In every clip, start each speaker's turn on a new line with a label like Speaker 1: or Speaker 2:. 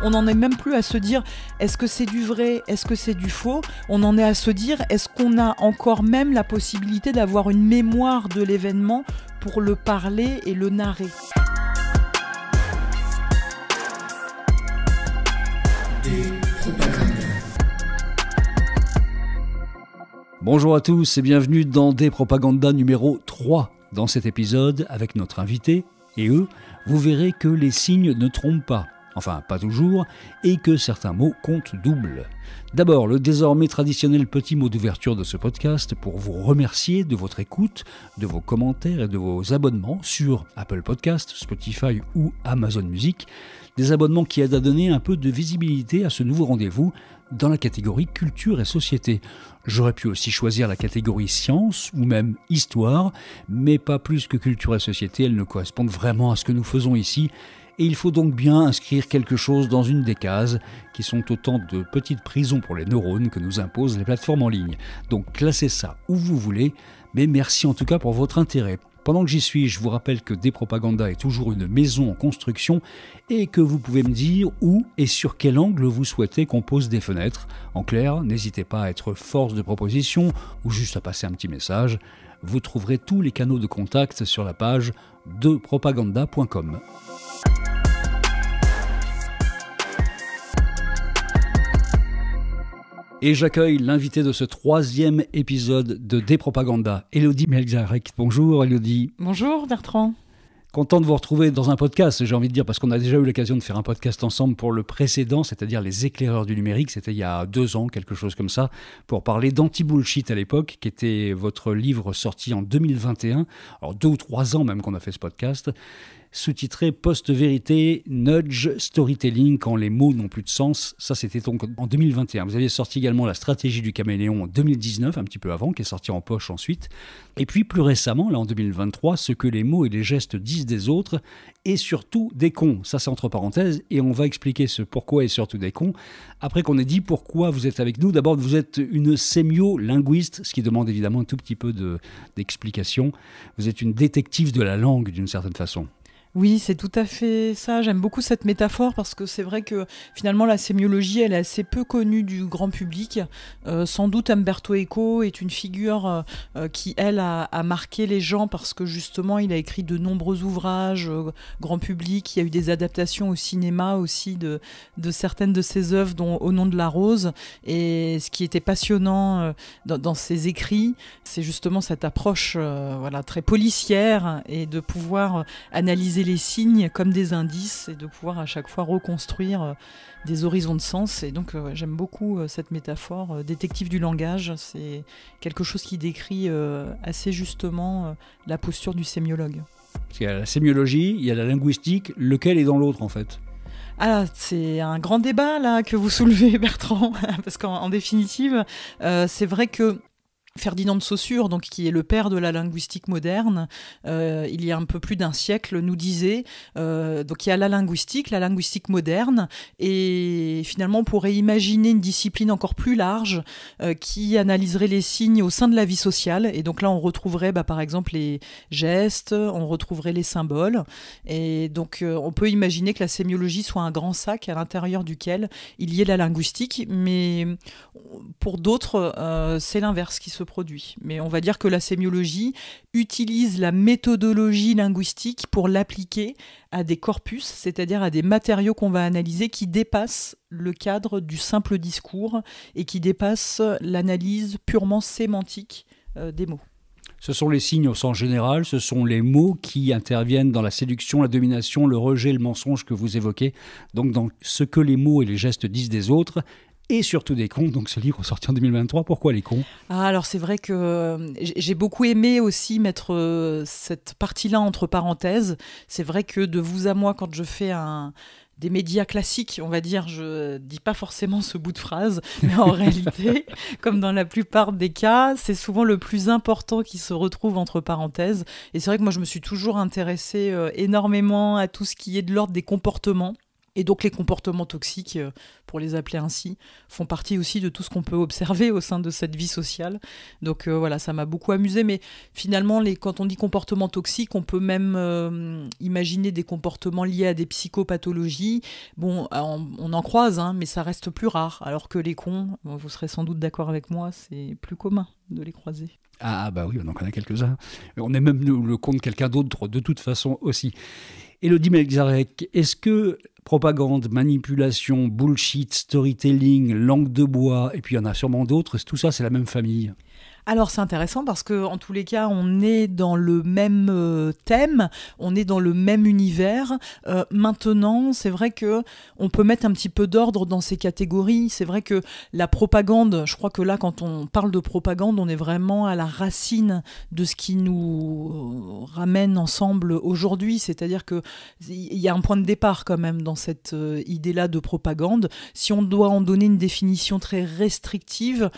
Speaker 1: On n'en est même plus à se dire est-ce que c'est du vrai, est-ce que c'est du faux. On en est à se dire est-ce qu'on a encore même la possibilité d'avoir une mémoire de l'événement pour le parler et le narrer.
Speaker 2: Bonjour à tous et bienvenue dans Despropaganda numéro 3. Dans cet épisode, avec notre invité et eux, vous verrez que les signes ne trompent pas. Enfin, pas toujours, et que certains mots comptent double. D'abord, le désormais traditionnel petit mot d'ouverture de ce podcast pour vous remercier de votre écoute, de vos commentaires et de vos abonnements sur Apple Podcasts, Spotify ou Amazon Music. Des abonnements qui aident à donner un peu de visibilité à ce nouveau rendez-vous dans la catégorie culture et société. J'aurais pu aussi choisir la catégorie science ou même histoire, mais pas plus que culture et société, elles ne correspondent vraiment à ce que nous faisons ici. Et il faut donc bien inscrire quelque chose dans une des cases, qui sont autant de petites prisons pour les neurones que nous imposent les plateformes en ligne. Donc classez ça où vous voulez, mais merci en tout cas pour votre intérêt. Pendant que j'y suis, je vous rappelle que Despropaganda est toujours une maison en construction et que vous pouvez me dire où et sur quel angle vous souhaitez qu'on pose des fenêtres. En clair, n'hésitez pas à être force de proposition ou juste à passer un petit message. Vous trouverez tous les canaux de contact sur la page despropaganda.com. Et j'accueille l'invité de ce 3e épisode de Despropaganda, Élodie Melzarek. Bonjour Élodie.
Speaker 1: Bonjour Bertrand.
Speaker 2: Content de vous retrouver dans un podcast, j'ai envie de dire, parce qu'on a déjà eu l'occasion de faire un podcast ensemble pour le précédent, c'est-à-dire les éclaireurs du numérique, c'était il y a 2 ans, quelque chose comme ça, pour parler d'Anti-Bullshit à l'époque, qui était votre livre sorti en 2021, alors 2 ou 3 ans même qu'on a fait ce podcast, sous-titré Post-vérité, nudge, storytelling, quand les mots n'ont plus de sens. Ça, c'était donc en 2021. Vous aviez sorti également La stratégie du caméléon en 2019, un petit peu avant, qui est sorti en poche ensuite. Et puis, plus récemment, là en 2023, Ce que les mots et les gestes disent des autres, et surtout des cons. Ça, c'est entre parenthèses, et on va expliquer ce pourquoi et surtout des cons. Après qu'on ait dit pourquoi vous êtes avec nous, d'abord, vous êtes une sémiolinguiste, ce qui demande évidemment un tout petit peu d'explication. Vous êtes une détective de la langue, d'une certaine façon.
Speaker 1: Oui, c'est tout à fait ça. J'aime beaucoup cette métaphore parce que c'est vrai que finalement la sémiologie, elle est assez peu connue du grand public. Sans doute Umberto Eco est une figure qui, elle, a marqué les gens parce que justement, il a écrit de nombreux ouvrages grand public. Il y a eu des adaptations au cinéma aussi de certaines de ses œuvres, dont Au nom de la rose. Et ce qui était passionnant dans ses écrits, c'est justement cette approche très policière et de pouvoir analyser les signes comme des indices et de pouvoir à chaque fois reconstruire des horizons de sens. Et donc j'aime beaucoup cette métaphore. Détective du langage, c'est quelque chose qui décrit assez justement la posture du sémiologue.
Speaker 2: Parce qu'il y a la sémiologie, il y a la linguistique, lequel est dans l'autre en fait ?
Speaker 1: Ah, c'est un grand débat là que vous soulevez Bertrand, parce qu'en définitive, c'est vrai que Ferdinand de Saussure, donc, qui est le père de la linguistique moderne, il y a un peu plus d'un siècle, nous disait donc il y a la linguistique moderne, et finalement on pourrait imaginer une discipline encore plus large qui analyserait les signes au sein de la vie sociale, et donc là on retrouverait par exemple les gestes, on retrouverait les symboles, et donc on peut imaginer que la sémiologie soit un grand sac à l'intérieur duquel il y ait la linguistique, mais pour d'autres c'est l'inverse qui se produit. Mais on va dire que la sémiologie utilise la méthodologie linguistique pour l'appliquer à des corpus, c'est-à-dire à des matériaux qu'on va analyser qui dépassent le cadre du simple discours et qui dépassent l'analyse purement sémantique des mots.
Speaker 2: Ce sont les signes au sens général, ce sont les mots qui interviennent dans la séduction, la domination, le rejet, le mensonge que vous évoquez, donc dans ce que les mots et les gestes disent des autres, et surtout des cons, donc ce livre sorti en 2023, pourquoi les cons ?
Speaker 1: Alors c'est vrai que j'ai beaucoup aimé aussi mettre cette partie-là entre parenthèses. C'est vrai que de vous à moi, quand je fais des médias classiques, on va dire, je dis pas forcément ce bout de phrase, mais en réalité, comme dans la plupart des cas, c'est souvent le plus important qui se retrouve entre parenthèses. Et c'est vrai que moi, je me suis toujours intéressée énormément à tout ce qui est de l'ordre des comportements. Et donc les comportements toxiques, pour les appeler ainsi, font partie aussi de tout ce qu'on peut observer au sein de cette vie sociale. Donc voilà, ça m'a beaucoup amusé. Mais finalement, quand on dit comportements toxiques, on peut même imaginer des comportements liés à des psychopathologies. Bon, on en croise, mais ça reste plus rare. Alors que les cons, vous serez sans doute d'accord avec moi, c'est plus commun de les croiser.
Speaker 2: Ah bah oui, on en connaît quelques-uns. On est même le con de quelqu'un d'autre de toute façon aussi. Élodie Melczarek, est-ce que propagande, manipulation, bullshit, storytelling, langue de bois, et puis il y en a sûrement d'autres, tout ça c'est la même famille?
Speaker 1: Alors c'est intéressant parce que en tous les cas on est dans le même thème, on est dans le même univers. Maintenant c'est vrai que on peut mettre un petit peu d'ordre dans ces catégories. C'est vrai que la propagande, je crois que là quand on parle de propagande, on est vraiment à la racine de ce qui nous ramène ensemble aujourd'hui. C'est-à-dire que il y a un point de départ quand même dans cette idée-là de propagande. Si on doit en donner une définition très restrictive,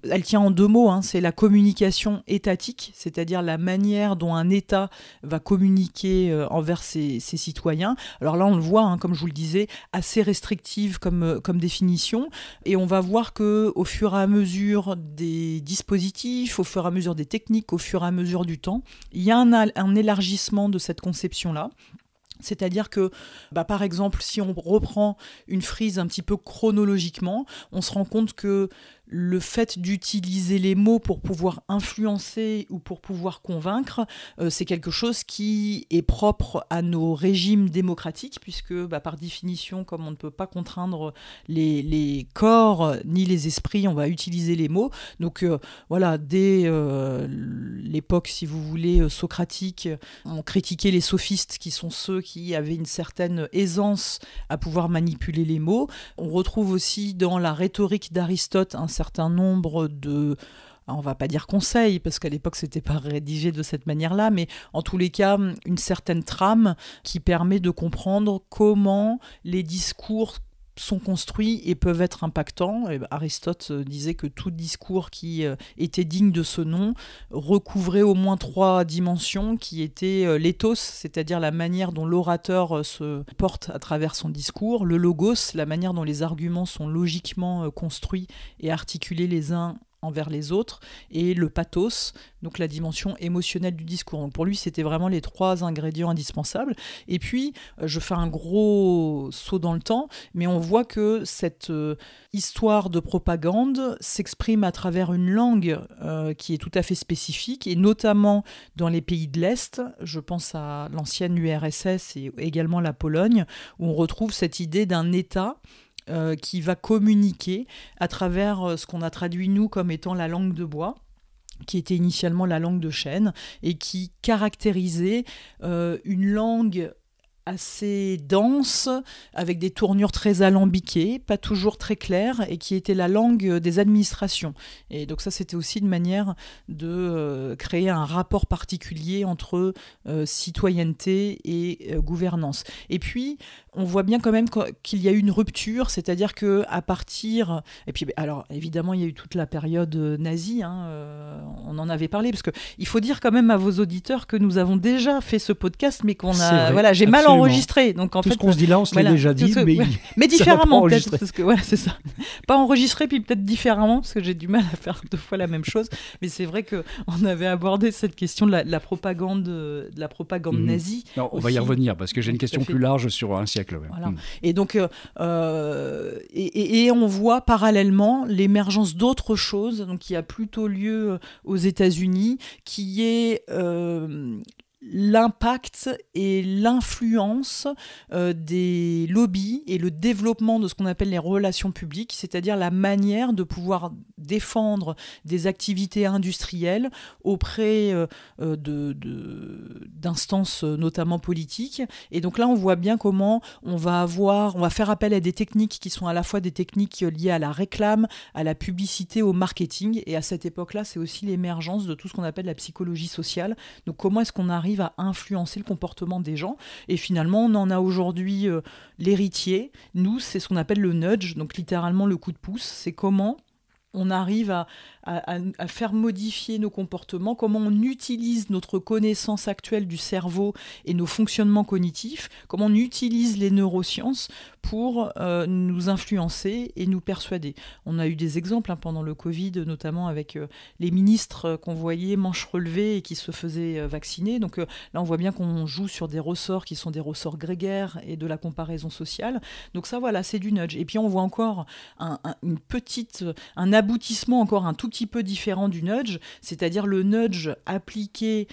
Speaker 1: elle tient en 2 mots, c'est la communication étatique, c'est-à-dire la manière dont un État va communiquer envers ses citoyens. Alors là, on le voit, comme je vous le disais, assez restrictive comme définition. Et on va voir qu'au fur et à mesure des dispositifs, au fur et à mesure des techniques, au fur et à mesure du temps, il y a un élargissement de cette conception-là. C'est-à-dire que, par exemple, si on reprend une frise un petit peu chronologiquement, on se rend compte que le fait d'utiliser les mots pour pouvoir influencer ou pour pouvoir convaincre, c'est quelque chose qui est propre à nos régimes démocratiques, puisque par définition, comme on ne peut pas contraindre les corps ni les esprits, on va utiliser les mots. Donc voilà, dès l'époque, si vous voulez, socratique, on critiquait les sophistes, qui sont ceux qui avaient une certaine aisance à pouvoir manipuler les mots. On retrouve aussi dans la rhétorique d'Aristote un certain nombre de, on va pas dire conseils, parce qu'à l'époque c'était pas rédigé de cette manière-là, mais en tous les cas une certaine trame qui permet de comprendre comment les discours sont construits et peuvent être impactants. Et Aristote disait que tout discours qui était digne de ce nom recouvrait au moins 3 dimensions qui étaient l'éthos, c'est-à-dire la manière dont l'orateur se porte à travers son discours, le logos, la manière dont les arguments sont logiquement construits et articulés les uns envers les autres, et le pathos, donc la dimension émotionnelle du discours. Donc pour lui, c'était vraiment les 3 ingrédients indispensables. Et puis, je fais un gros saut dans le temps, mais on voit que cette histoire de propagande s'exprime à travers une langue qui est tout à fait spécifique, et notamment dans les pays de l'Est, je pense à l'ancienne URSS et également la Pologne, où on retrouve cette idée d'un État qui va communiquer à travers ce qu'on a traduit nous comme étant la langue de bois, qui était initialement la langue de chêne, et qui caractérisait une langue assez dense, avec des tournures très alambiquées, pas toujours très claires, et qui était la langue des administrations. Et donc ça, c'était aussi une manière de créer un rapport particulier entre citoyenneté et gouvernance. Et puis, on voit bien quand même qu'il y a eu une rupture, c'est-à-dire qu'à partir... Et puis, alors, évidemment, il y a eu toute la période nazie, on en avait parlé, parce qu'il faut dire quand même à vos auditeurs que nous avons déjà fait ce podcast, mais qu'on a... Voilà, j'ai mal enregistré. Donc, en
Speaker 2: tout
Speaker 1: fait,
Speaker 2: ce qu'on se dit là, on se l'est déjà dit,
Speaker 1: mais différemment peut-être, parce que voilà, c'est ça. Pas enregistré, puis peut-être différemment, parce que j'ai du mal à faire 2 fois la même chose. Mais c'est vrai qu'on avait abordé cette question de la propagande nazie.
Speaker 2: Non, on va y revenir, parce que j'ai une question plus large sur un siècle. Ouais.
Speaker 1: Voilà. Et donc, et on voit parallèlement l'émergence d'autres choses, donc qui a plutôt lieu aux États-Unis, qui est l'impact et l'influence des lobbies et le développement de ce qu'on appelle les relations publiques, c'est-à-dire la manière de pouvoir défendre des activités industrielles auprès d'instances notamment politiques. Et donc là, on voit bien comment on va faire appel à des techniques qui sont à la fois des techniques liées à la réclame, à la publicité, au marketing. Et à cette époque-là, c'est aussi l'émergence de tout ce qu'on appelle la psychologie sociale. Donc comment est-ce qu'on arrive à influencer le comportement des gens? Et finalement, on en a aujourd'hui l'héritier. Nous, c'est ce qu'on appelle le nudge, donc littéralement le coup de pouce. C'est comment on arrive à faire modifier nos comportements, comment on utilise notre connaissance actuelle du cerveau et nos fonctionnements cognitifs, comment on utilise les neurosciences pour nous influencer et nous persuader. On a eu des exemples pendant le Covid, notamment avec les ministres qu'on voyait manches relevées et qui se faisaient vacciner. Donc là, on voit bien qu'on joue sur des ressorts qui sont des ressorts grégaires et de la comparaison sociale. Donc ça, voilà, c'est du nudge. Et puis on voit encore un aboutissement encore un tout petit peu différent du nudge, c'est-à-dire le nudge appliqué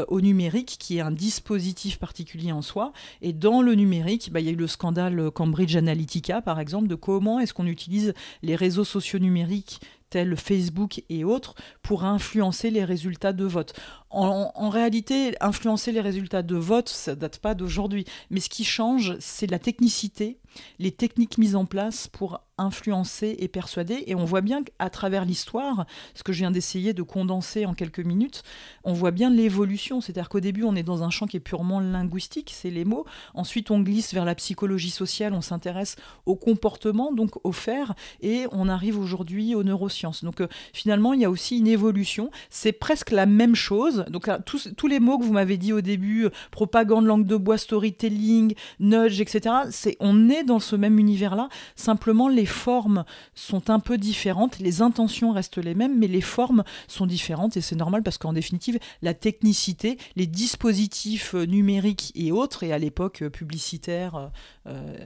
Speaker 1: au numérique, qui est un dispositif particulier en soi. Et dans le numérique, il y a eu le scandale Cambridge Analytica, par exemple, de comment est-ce qu'on utilise les réseaux sociaux numériques tels Facebook et autres, pour influencer les résultats de vote. En réalité, influencer les résultats de vote, ça ne date pas d'aujourd'hui. Mais ce qui change, c'est la technicité, les techniques mises en place pour influencer et persuader. Et on voit bien qu'à travers l'histoire, ce que je viens d'essayer de condenser en quelques minutes, on voit bien l'évolution. C'est-à-dire qu'au début, on est dans un champ qui est purement linguistique, c'est les mots. Ensuite, on glisse vers la psychologie sociale, on s'intéresse au comportement, donc au faire, et on arrive aujourd'hui aux neurosciences. Donc finalement, il y a aussi une évolution. C'est presque la même chose. Donc là, tous les mots que vous m'avez dit au début, propagande, langue de bois, storytelling, nudge, etc., on est dans ce même univers-là. Simplement, les formes sont un peu différentes. Les intentions restent les mêmes, mais les formes sont différentes. Et c'est normal parce qu'en définitive, la technicité, les dispositifs numériques et autres, et à l'époque publicitaires,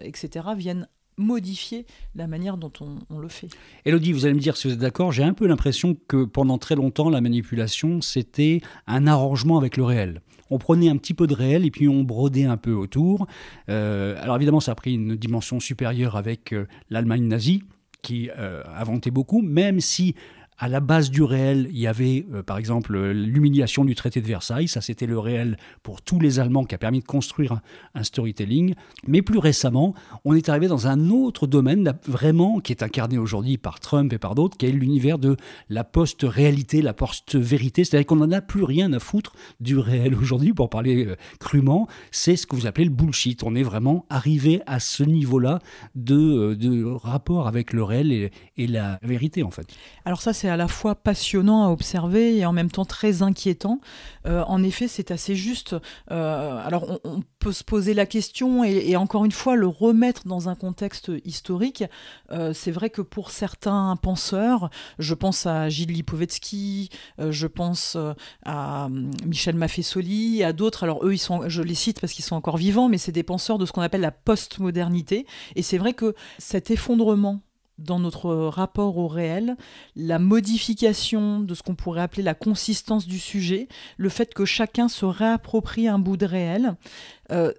Speaker 1: etc., viennent modifier la manière dont on le fait.
Speaker 2: Élodie, vous allez me dire si vous êtes d'accord, j'ai un peu l'impression que pendant très longtemps, la manipulation, c'était un arrangement avec le réel. On prenait un petit peu de réel et puis on brodait un peu autour. Alors évidemment, ça a pris une dimension supérieure avec l'Allemagne nazie, qui inventait beaucoup, même si à la base du réel, il y avait par exemple l'humiliation du traité de Versailles. Ça, c'était le réel pour tous les Allemands qui a permis de construire un storytelling. Mais plus récemment, on est arrivé dans un autre domaine, vraiment, qui est incarné aujourd'hui par Trump et par d'autres, qui est l'univers de la post-réalité, la post-vérité. C'est-à-dire qu'on n'en a plus rien à foutre du réel aujourd'hui, pour parler crûment. C'est ce que vous appelez le bullshit. On est vraiment arrivé à ce niveau-là de rapport avec le réel et la vérité, en fait.
Speaker 1: Alors ça, c'est à la fois passionnant à observer et en même temps très inquiétant. En effet, c'est assez juste. Alors, on peut se poser la question et encore une fois le remettre dans un contexte historique. C'est vrai que pour certains penseurs, je pense à Gilles Lipovetsky, je pense à Michel Maffesoli, à d'autres. Alors eux, je les cite parce qu'ils sont encore vivants, mais c'est des penseurs de ce qu'on appelle la postmodernité. Et c'est vrai que cet effondrement dans notre rapport au réel, la modification de ce qu'on pourrait appeler la consistance du sujet, le fait que chacun se réapproprie un bout de réel,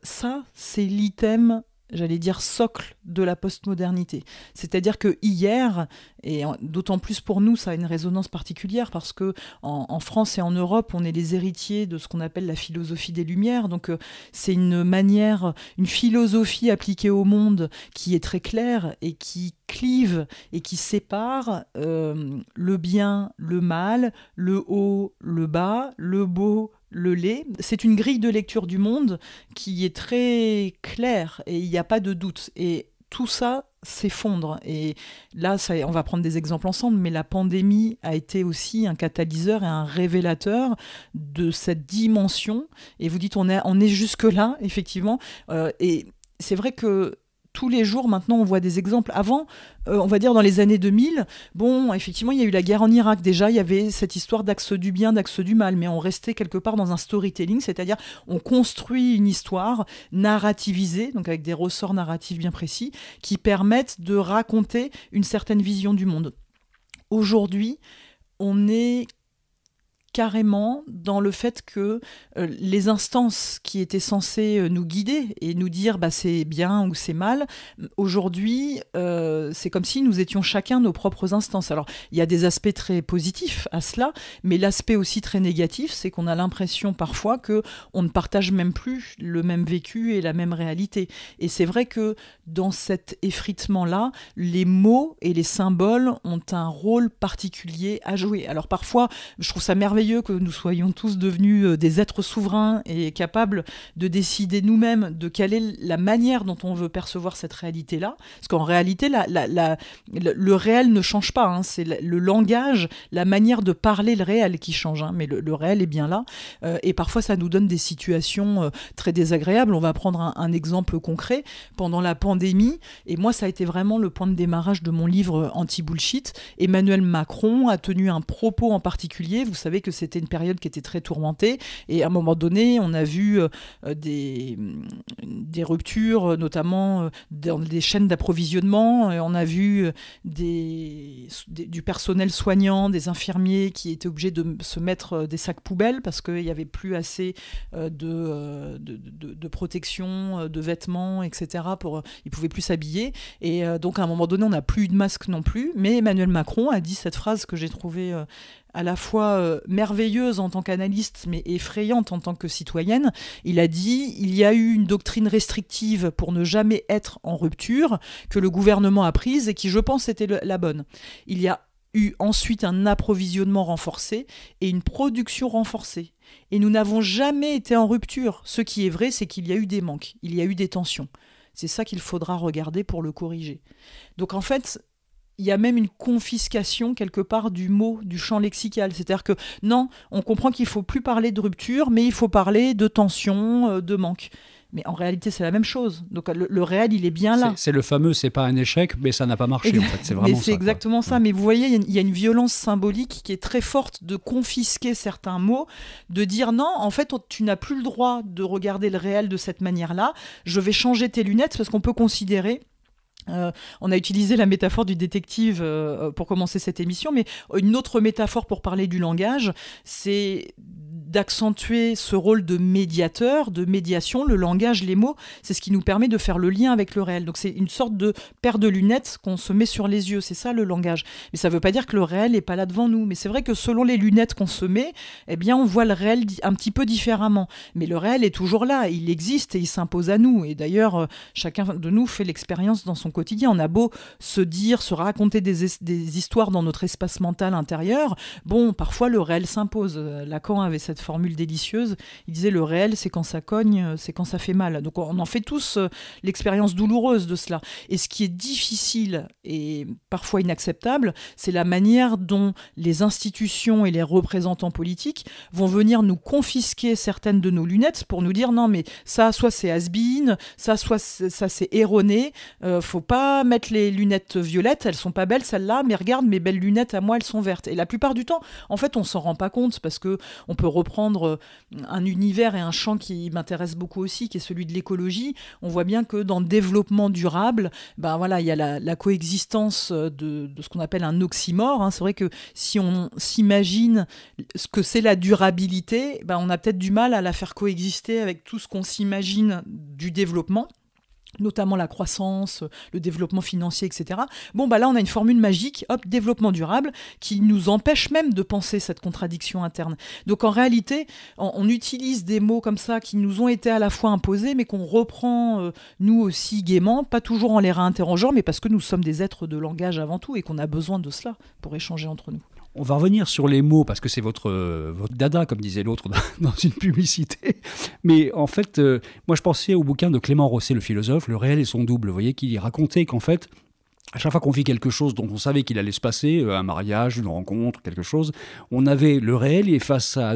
Speaker 1: ça, c'est l'item, j'allais dire, socle de la postmodernité. C'est-à-dire que hier, et d'autant plus pour nous, ça a une résonance particulière parce que en France et en Europe, on est les héritiers de ce qu'on appelle la philosophie des Lumières. Donc c'est une philosophie appliquée au monde qui est très claire et qui clive et qui sépare le bien, le mal, le haut, le bas, le beau, le laid. C'est une grille de lecture du monde qui est très claire et il n'y a pas de doute. Et tout ça s'effondre. Et là, on va prendre des exemples ensemble, mais la pandémie a été aussi un catalyseur et un révélateur de cette dimension. Et vous dites, on est jusque-là, effectivement. Et c'est vrai que tous les jours, maintenant, on voit des exemples. Avant, on va dire dans les années 2000, bon, effectivement, il y a eu la guerre en Irak. Déjà, il y avait cette histoire d'axe du bien, d'axe du mal, mais on restait quelque part dans un storytelling, c'est-à-dire on construit une histoire narrativisée, donc avec des ressorts narratifs bien précis, qui permettent de raconter une certaine vision du monde. Aujourd'hui, on est carrément dans le fait que les instances qui étaient censées nous guider et nous dire c'est bien ou c'est mal, aujourd'hui, c'est comme si nous étions chacun nos propres instances. Alors, il y a des aspects très positifs à cela, mais l'aspect aussi très négatif, c'est qu'on a l'impression parfois qu'on ne partage même plus le même vécu et la même réalité. Et c'est vrai que dans cet effritement-là, les mots et les symboles ont un rôle particulier à jouer. Alors parfois, je trouve ça merveilleux merveilleux que nous soyons tous devenus des êtres souverains et capables de décider nous-mêmes de quelle est la manière dont on veut percevoir cette réalité-là. Parce qu'en réalité, le réel ne change pas, hein. C'est le langage, la manière de parler le réel qui change, hein. Mais le réel est bien là. Et parfois, ça nous donne des situations très désagréables. On va prendre un exemple concret. Pendant la pandémie, et moi, ça a été vraiment le point de démarrage de mon livre Anti-Bullshit, Emmanuel Macron a tenu un propos en particulier. Vous savez que c'était une période qui était très tourmentée. Et à un moment donné, on a vu des ruptures, notamment dans des chaînes d'approvisionnement. On a vu du personnel soignant, des infirmiers qui étaient obligés de se mettre des sacs poubelles parce qu'il n'y avait plus assez de protection, de vêtements, etc. Ils ne pouvaient plus s'habiller. Et donc, à un moment donné, on n'a plus eu de masque non plus. Mais Emmanuel Macron a dit cette phrase que j'ai trouvée à la fois merveilleuse en tant qu'analyste, mais effrayante en tant que citoyenne. Il a dit « Il y a eu une doctrine restrictive pour ne jamais être en rupture que le gouvernement a prise et qui, je pense, était la bonne. Il y a eu ensuite un approvisionnement renforcé et une production renforcée. Et nous n'avons jamais été en rupture. Ce qui est vrai, c'est qu'il y a eu des manques, il y a eu des tensions. C'est ça qu'il faudra regarder pour le corriger. » Donc en fait, il y a même une confiscation quelque part du mot, du champ lexical. C'est-à-dire que non, on comprend qu'il ne faut plus parler de rupture, mais il faut parler de tension, de manque. Mais en réalité, c'est la même chose. Donc le réel, il est bien là.
Speaker 2: C'est le fameux, c'est pas un échec, mais ça n'a pas marché. En fait, c'est vraiment
Speaker 1: mais c'est
Speaker 2: ça,
Speaker 1: exactement ça. Mais vous voyez, il y a une violence symbolique qui est très forte de confisquer certains mots, de dire non, en fait, tu n'as plus le droit de regarder le réel de cette manière-là. Je vais changer tes lunettes parce qu'on peut considérer. On a utilisé la métaphore du détective pour commencer cette émission, mais une autre métaphore pour parler du langage, c'est d'accentuer ce rôle de médiateur, de médiation. Le langage, les mots, c'est ce qui nous permet de faire le lien avec le réel. Donc c'est une sorte de paire de lunettes qu'on se met sur les yeux, c'est ça le langage. Mais ça ne veut pas dire que le réel n'est pas là devant nous. Mais c'est vrai que selon les lunettes qu'on se met, eh bien on voit le réel un petit peu différemment. Mais le réel est toujours là, il existe et il s'impose à nous. Et d'ailleurs, chacun de nous fait l'expérience dans son quotidien. On a beau se dire, se raconter des histoires dans notre espace mental intérieur, bon, parfois le réel s'impose. Lacan avait cette formule délicieuse, il disait le réel c'est quand ça cogne, c'est quand ça fait mal. Donc on en fait tous l'expérience douloureuse de cela. Et ce qui est difficile et parfois inacceptable, c'est la manière dont les institutions et les représentants politiques vont venir nous confisquer certaines de nos lunettes pour nous dire non mais ça soit c'est has-been, ça c'est erroné, faut pas mettre les lunettes violettes, elles sont pas belles celles-là, mais regarde mes belles lunettes à moi, elles sont vertes. Et la plupart du temps, en fait, on s'en rend pas compte parce que on peut reprendre un univers et un champ qui m'intéresse beaucoup aussi, qui est celui de l'écologie. On voit bien que dans le développement durable, ben voilà, il y a la coexistence de ce qu'on appelle un oxymore. Hein. C'est vrai que si on s'imagine ce que c'est la durabilité, ben on a peut-être du mal à la faire coexister avec tout ce qu'on s'imagine du développement, notamment la croissance, le développement financier, etc. Bon, bah là, on a une formule magique, hop, développement durable, qui nous empêche même de penser cette contradiction interne. Donc, en réalité, on utilise des mots comme ça qui nous ont été à la fois imposés, mais qu'on reprend, nous aussi, gaiement, pas toujours en les réinterrogeant, mais parce que nous sommes des êtres de langage avant tout et qu'on a besoin de cela pour échanger entre nous.
Speaker 2: On va revenir sur les mots, parce que c'est votre dada, comme disait l'autre dans une publicité. Mais en fait, moi je pensais au bouquin de Clément Rosset, le philosophe, Le réel et son double. Vous voyez, qui racontait qu'en fait, à chaque fois qu'on vit quelque chose dont on savait qu'il allait se passer, un mariage, une rencontre, quelque chose, on avait le réel et face à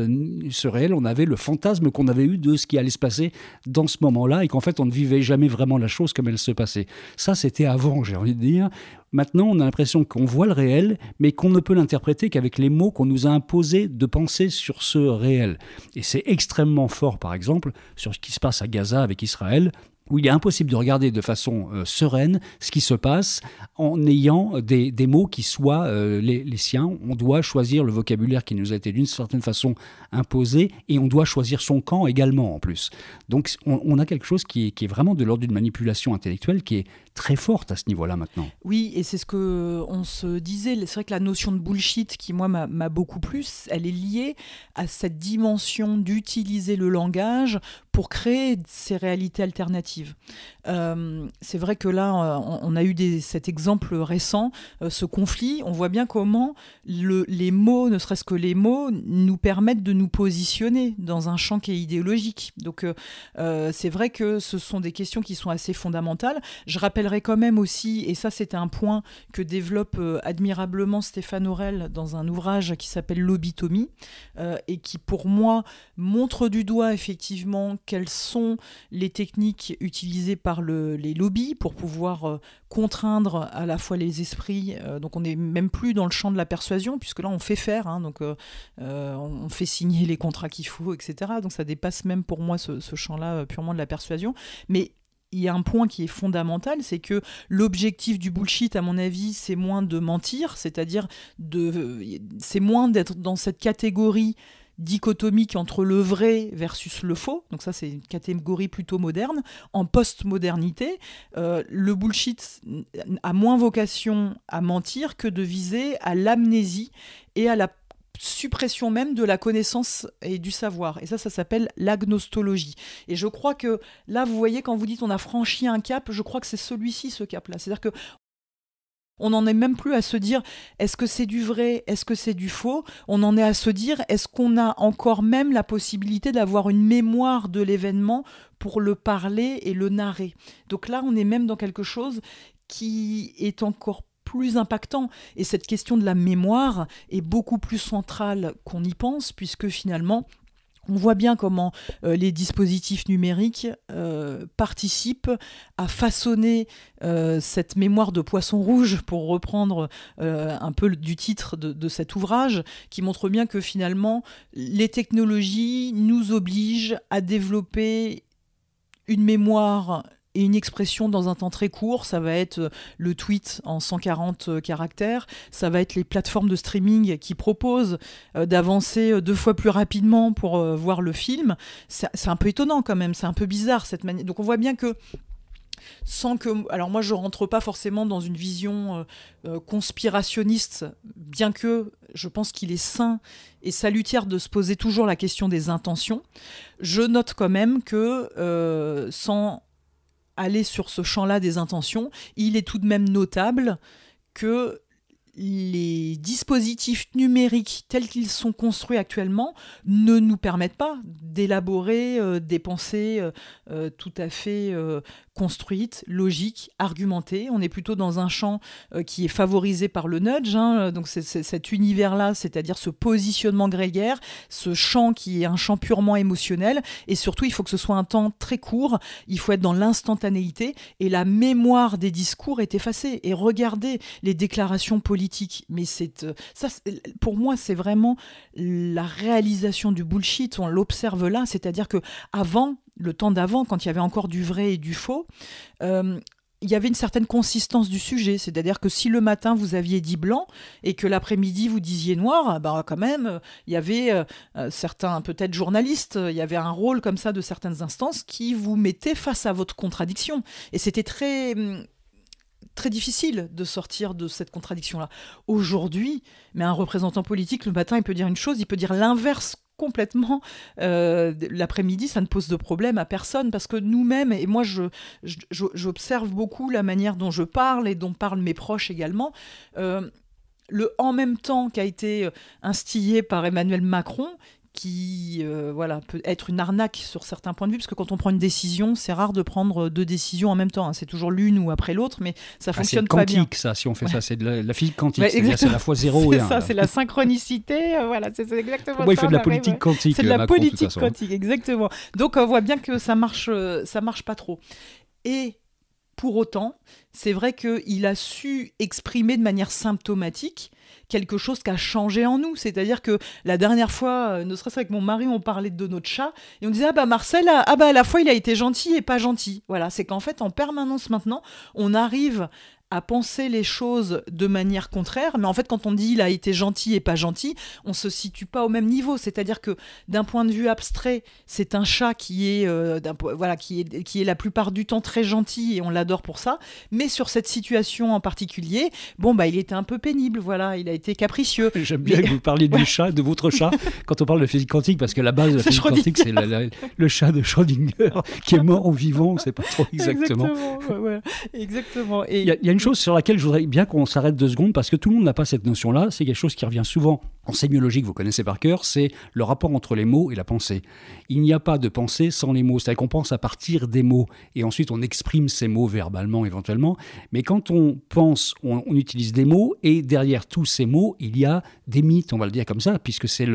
Speaker 2: ce réel, on avait le fantasme qu'on avait eu de ce qui allait se passer dans ce moment-là et qu'en fait, on ne vivait jamais vraiment la chose comme elle se passait. Ça, c'était avant, j'ai envie de dire. Maintenant, on a l'impression qu'on voit le réel, mais qu'on ne peut l'interpréter qu'avec les mots qu'on nous a imposés de penser sur ce réel. Et c'est extrêmement fort, par exemple, sur ce qui se passe à Gaza avec Israël, où il est impossible de regarder de façon sereine ce qui se passe en ayant des mots qui soient les siens. On doit choisir le vocabulaire qui nous a été d'une certaine façon imposé et on doit choisir son camp également en plus. Donc on a quelque chose qui est vraiment de l'ordre d'une manipulation intellectuelle qui est très forte à ce niveau-là maintenant.
Speaker 1: Oui, et c'est ce qu'on se disait. C'est vrai que la notion de bullshit, qui moi m'a beaucoup plu, elle est liée à cette dimension d'utiliser le langage pour créer ces réalités alternatives. C'est vrai que là, on a eu cet exemple récent, ce conflit. On voit bien comment les mots, ne serait-ce que les mots, nous permettent de nous positionner dans un champ qui est idéologique. Donc c'est vrai que ce sont des questions qui sont assez fondamentales. Je rappellerai quand même aussi, et ça c'était un point que développe admirablement Stéphane Aurel dans un ouvrage qui s'appelle Lobbytomie, et qui pour moi montre du doigt effectivement quelles sont les techniques utilisées par les lobbies pour pouvoir contraindre à la fois les esprits. Donc on n'est même plus dans le champ de la persuasion, puisque là on fait faire, hein, donc on fait signer les contrats qu'il faut, etc. Donc ça dépasse même pour moi ce champ-là purement de la persuasion. Mais il y a un point qui est fondamental, c'est que l'objectif du bullshit, à mon avis, c'est moins de mentir, c'est-à-dire c'est moins d'être dans cette catégorie dichotomique entre le vrai versus le faux. Donc ça, c'est une catégorie plutôt moderne. En post-modernité, le bullshit a moins vocation à mentir que de viser à l'amnésie et à la suppression même de la connaissance et du savoir. Et ça s'appelle l'agnostologie. Et je crois que là, vous voyez, quand vous dites on a franchi un cap, je crois que c'est celui-ci, ce cap-là. C'est-à-dire que on n'en est même plus à se dire est-ce que c'est du vrai, est-ce que c'est du faux. On en est à se dire est-ce qu'on a encore même la possibilité d'avoir une mémoire de l'événement pour le parler et le narrer. Donc là, on est même dans quelque chose qui est encore plus impactant. Et cette question de la mémoire est beaucoup plus centrale qu'on y pense, puisque finalement, on voit bien comment les dispositifs numériques participent à façonner cette mémoire de poisson rouge, pour reprendre un peu du titre de cet ouvrage, qui montre bien que finalement, les technologies nous obligent à développer une mémoire et une expression dans un temps très court. Ça va être le tweet en 140 caractères, ça va être les plateformes de streaming qui proposent d'avancer 2 fois plus rapidement pour voir le film. C'est un peu étonnant quand même, c'est un peu bizarre cette manière. Donc on voit bien que alors moi je rentre pas forcément dans une vision conspirationniste, bien que je pense qu'il est sain et salutaire de se poser toujours la question des intentions. Je note quand même que sans aller sur ce champ-là des intentions, il est tout de même notable que les dispositifs numériques tels qu'ils sont construits actuellement ne nous permettent pas d'élaborer des pensées tout à fait construites, logiques, argumentées. On est plutôt dans un champ qui est favorisé par le nudge, hein, donc c'est cet univers-là, c'est-à-dire ce positionnement grégaire, ce champ qui est un champ purement émotionnel, et surtout il faut que ce soit un temps très court, il faut être dans l'instantanéité, et la mémoire des discours est effacée. Et regardez les déclarations politiques, mais pour moi c'est vraiment la réalisation du bullshit, on l'observe là, c'est-à-dire que avant, le temps d'avant, quand il y avait encore du vrai et du faux, il y avait une certaine consistance du sujet. C'est-à-dire que si le matin, vous aviez dit blanc et que l'après-midi, vous disiez noir, bah, quand même, il y avait certains, peut-être journalistes, il y avait un rôle comme ça de certaines instances qui vous mettaient face à votre contradiction. Et c'était très difficile de sortir de cette contradiction-là. Aujourd'hui, mais un représentant politique, le matin, il peut dire une chose, il peut dire l'inverse complètement. L'après-midi, ça ne pose de problème à personne, parce que nous-mêmes, et moi j'observe beaucoup la manière dont je parle et dont parlent mes proches également, le en même temps qui a été instillé par Emmanuel Macron, qui peut être une arnaque sur certains points de vue, parce que quand on prend une décision, c'est rare de prendre 2 décisions en même temps, hein. C'est toujours l'une ou après l'autre, mais ça fonctionne pas bien.
Speaker 2: C'est quantique, ça, si on fait ça, c'est de la physique quantique, c'est à la fois 0 et 1.
Speaker 1: C'est ça, c'est la synchronicité, voilà, c'est exactement ça.
Speaker 2: Moi, il fait de la politique quantique.
Speaker 1: C'est de la
Speaker 2: Macron,
Speaker 1: politique quantique, exactement. Donc on voit bien que ça marche pas trop. Et pour autant, c'est vrai qu'il a su exprimer de manière symptomatique quelque chose qui a changé en nous. C'est-à-dire que la dernière fois, ne serait-ce qu'avec mon mari, on parlait de notre chat, et on disait « Ah bah Marcel, à la fois il a été gentil et pas gentil ». Voilà, c'est qu'en fait, en permanence maintenant, on arrive à penser les choses de manière contraire, mais en fait quand on dit il a été gentil et pas gentil, on se situe pas au même niveau, c'est-à-dire que d'un point de vue abstrait, c'est un chat qui est, qui est la plupart du temps très gentil et on l'adore pour ça, mais sur cette situation en particulier, il était un peu pénible, voilà, il a été capricieux.
Speaker 2: J'aime bien que vous parliez du chat, de votre chat, quand on parle de physique quantique, parce que la base de la physique quantique, c'est le chat de Schrödinger, qui est mort ou vivant, on ne sait pas trop exactement.
Speaker 1: Exactement.
Speaker 2: Il y a une chose sur laquelle je voudrais bien qu'on s'arrête 2 secondes, parce que tout le monde n'a pas cette notion-là. C'est quelque chose qui revient souvent en sémiologie, que vous connaissez par cœur, c'est le rapport entre les mots et la pensée. Il n'y a pas de pensée sans les mots, c'est-à-dire qu'on pense à partir des mots, et ensuite on exprime ces mots verbalement éventuellement, mais quand on pense, on utilise des mots, et derrière tous ces mots, il y a des mythes, on va le dire comme ça, puisque c'est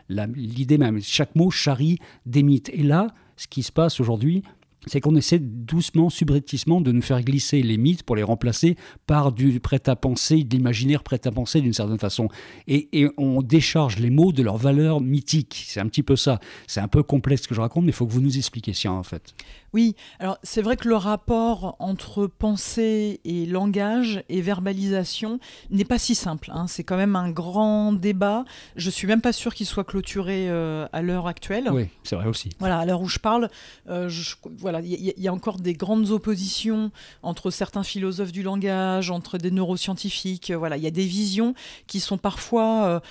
Speaker 2: l'idée même. Chaque mot charrie des mythes. Et là, ce qui se passe aujourd'hui, c'est qu'on essaie doucement, subrepticement, de nous faire glisser les mythes pour les remplacer par du prêt-à-penser, de l'imaginaire prêt-à-penser d'une certaine façon. Et on décharge les mots de leur valeur mythique. C'est un petit peu ça. C'est un peu complexe ce que je raconte, mais il faut que vous nous expliquiez ça, en fait.
Speaker 1: Oui, alors c'est vrai que le rapport entre pensée et langage et verbalisation n'est pas si simple, hein. C'est quand même un grand débat. Je ne suis même pas sûre qu'il soit clôturé à l'heure actuelle.
Speaker 2: Oui, c'est vrai aussi.
Speaker 1: Voilà, à l'heure où je parle, il y a encore des grandes oppositions entre certains philosophes du langage, entre des neuroscientifiques. Voilà, il y a des visions qui sont parfois,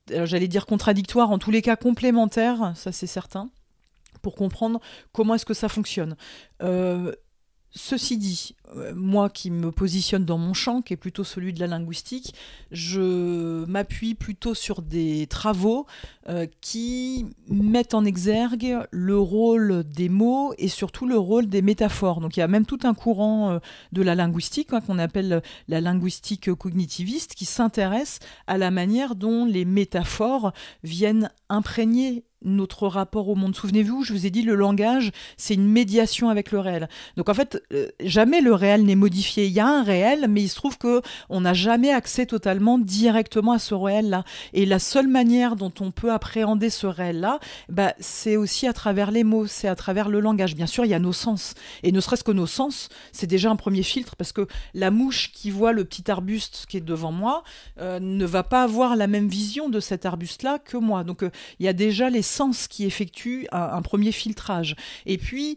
Speaker 1: j'allais dire contradictoires, en tous les cas complémentaires, ça c'est certain, pour comprendre comment est-ce que ça fonctionne. Ceci dit, moi qui me positionne dans mon champ, qui est plutôt celui de la linguistique, je m'appuie plutôt sur des travaux qui mettent en exergue le rôle des mots et surtout le rôle des métaphores. Donc il y a même tout un courant de la linguistique, qu'on appelle la linguistique cognitiviste, qui s'intéresse à la manière dont les métaphores viennent imprégner notre rapport au monde. Souvenez-vous, je vous ai dit, le langage, c'est une médiation avec le réel. Donc en fait, jamais le réel n'est modifié. Il y a un réel, mais il se trouve qu'on n'a jamais accès totalement directement à ce réel-là. Et la seule manière dont on peut appréhender ce réel-là, c'est aussi à travers les mots, c'est à travers le langage. Bien sûr, il y a nos sens. Et ne serait-ce que nos sens, c'est déjà un premier filtre, parce que la mouche qui voit le petit arbuste qui est devant moi ne va pas avoir la même vision de cet arbuste-là que moi. Donc il y a déjà les sens qui effectuent un premier filtrage. Et puis,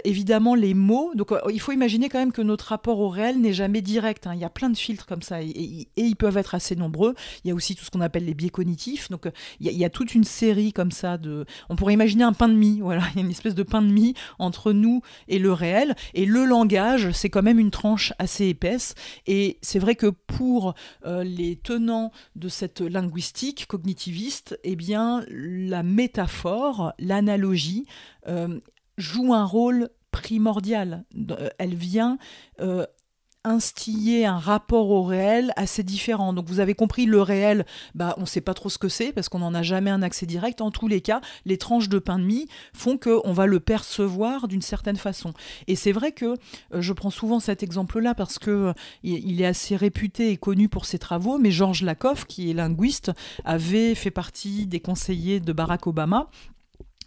Speaker 1: évidemment, les mots. Donc, il faut imaginer quand même que notre rapport au réel n'est jamais direct, hein. Il y a plein de filtres comme ça et ils peuvent être assez nombreux. Il y a aussi tout ce qu'on appelle les biais cognitifs. Donc, il y a toute une série comme ça de... On pourrait imaginer un pain de mie. Voilà, il y a une espèce de pain de mie entre nous et le réel. Et le langage, c'est quand même une tranche assez épaisse. Et c'est vrai que pour les tenants de cette linguistique cognitiviste, eh bien, la métaphore, l'analogie, joue un rôle primordial. Elle vient instiller un rapport au réel assez différent. Donc vous avez compris, le réel, on ne sait pas trop ce que c'est parce qu'on n'en a jamais un accès direct. En tous les cas, les tranches de pain de mie font qu'on va le percevoir d'une certaine façon. Et c'est vrai que je prends souvent cet exemple-là parce qu'il est assez réputé et connu pour ses travaux, mais Georges Lakoff, qui est linguiste, avait fait partie des conseillers de Barack Obama.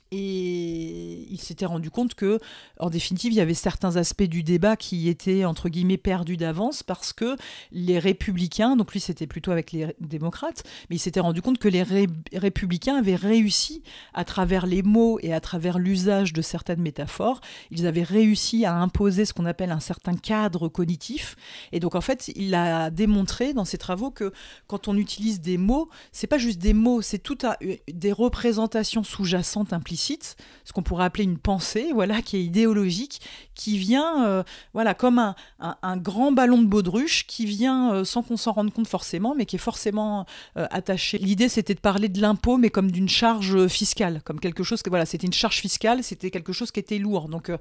Speaker 1: Et il s'était rendu compte que, en définitive, il y avait certains aspects du débat qui étaient, entre guillemets, perdus d'avance parce que les républicains, donc lui c'était plutôt avec les démocrates, mais il s'était rendu compte que les républicains avaient réussi, à travers les mots et à travers l'usage de certaines métaphores, ils avaient réussi à imposer ce qu'on appelle un certain cadre cognitif. Et donc en fait, il a démontré dans ses travaux que quand on utilise des mots, c'est pas juste des mots, c'est toutes des représentations sous-jacentes implicites, ce qu'on pourrait appeler une pensée, voilà, qui est idéologique, qui vient comme un grand ballon de baudruche qui vient sans qu'on s'en rende compte forcément, mais qui est forcément attaché. L'idée, c'était de parler de l'impôt, mais comme d'une charge fiscale, comme quelque chose que, c'était une charge fiscale, c'était quelque chose qui était lourd. Donc,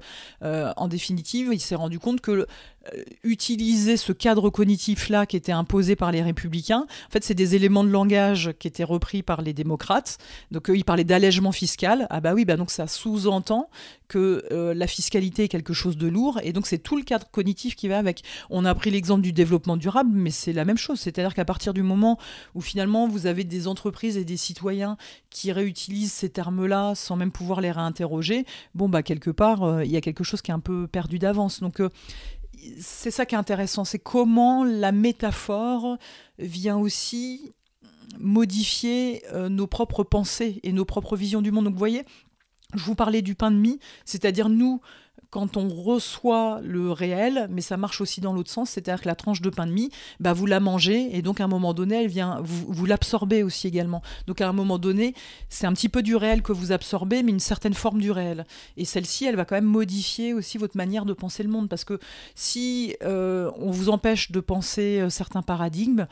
Speaker 1: en définitive, il s'est rendu compte que utiliser ce cadre cognitif-là qui était imposé par les républicains, en fait, c'est des éléments de langage qui étaient repris par les démocrates. Donc, ils parlaient d'allègement fiscal. Ah oui, donc ça sous-entend que la fiscalité est quelque chose de lourd, et donc c'est tout le cadre cognitif qui va avec. On a pris l'exemple du développement durable, mais c'est la même chose, c'est-à-dire qu'à partir du moment où finalement vous avez des entreprises et des citoyens qui réutilisent ces termes-là sans même pouvoir les réinterroger, quelque part, il y a quelque chose qui est un peu perdu d'avance. Donc c'est ça qui est intéressant, c'est comment la métaphore vient aussi modifier nos propres pensées et nos propres visions du monde. Donc vous voyez, je vous parlais du pain de mie, c'est-à-dire nous, quand on reçoit le réel, mais ça marche aussi dans l'autre sens, c'est-à-dire que la tranche de pain de mie, vous la mangez et donc à un moment donné, elle vient, vous l'absorbez aussi également. Donc à un moment donné, c'est un petit peu du réel que vous absorbez, mais une certaine forme du réel. Et celle-ci, elle va quand même modifier aussi votre manière de penser le monde, parce que si on vous empêche de penser certains paradigmes,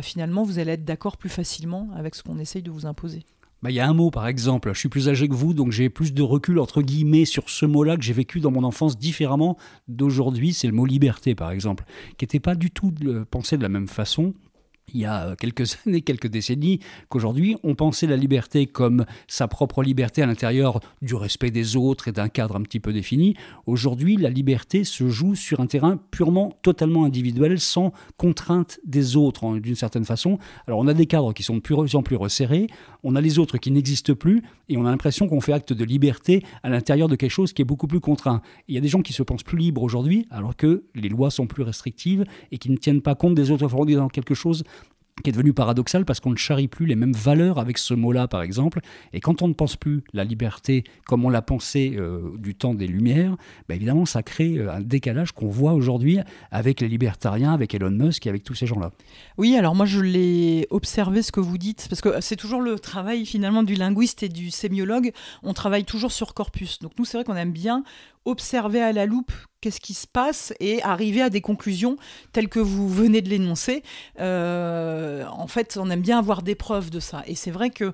Speaker 1: finalement, vous allez être d'accord plus facilement avec ce qu'on essaye de vous imposer.
Speaker 2: Il y a un mot, par exemple, je suis plus âgé que vous, donc j'ai plus de recul, entre guillemets, sur ce mot-là que j'ai vécu dans mon enfance différemment d'aujourd'hui, c'est le mot liberté, par exemple, qui n'était pas du tout pensé de la même façon. Il y a quelques années, quelques décennies, qu'aujourd'hui, on pensait la liberté comme sa propre liberté à l'intérieur du respect des autres et d'un cadre un petit peu défini. Aujourd'hui, la liberté se joue sur un terrain purement, totalement individuel, sans contrainte des autres, d'une certaine façon. Alors, on a des cadres qui sont de plus en plus resserrés, on a les autres qui n'existent plus, et on a l'impression qu'on fait acte de liberté à l'intérieur de quelque chose qui est beaucoup plus contraint. Il y a des gens qui se pensent plus libres aujourd'hui, alors que les lois sont plus restrictives et qui ne tiennent pas compte des autres. On est dans quelque chose qui est devenu paradoxal parce qu'on ne charrie plus les mêmes valeurs avec ce mot-là, par exemple. Et quand on ne pense plus la liberté comme on l'a pensé du temps des Lumières, évidemment, ça crée un décalage qu'on voit aujourd'hui avec les libertariens, avec Elon Musk et avec tous ces gens-là.
Speaker 1: Oui, alors moi, je l'ai observé, ce que vous dites, parce que c'est toujours le travail, finalement, du linguiste et du sémiologue. On travaille toujours sur corpus. Donc nous, c'est vrai qu'on aime bien observer à la loupe qu'est-ce qui se passe et arriver à des conclusions telles que vous venez de l'énoncer. En fait, on aime bien avoir des preuves de ça. Et c'est vrai que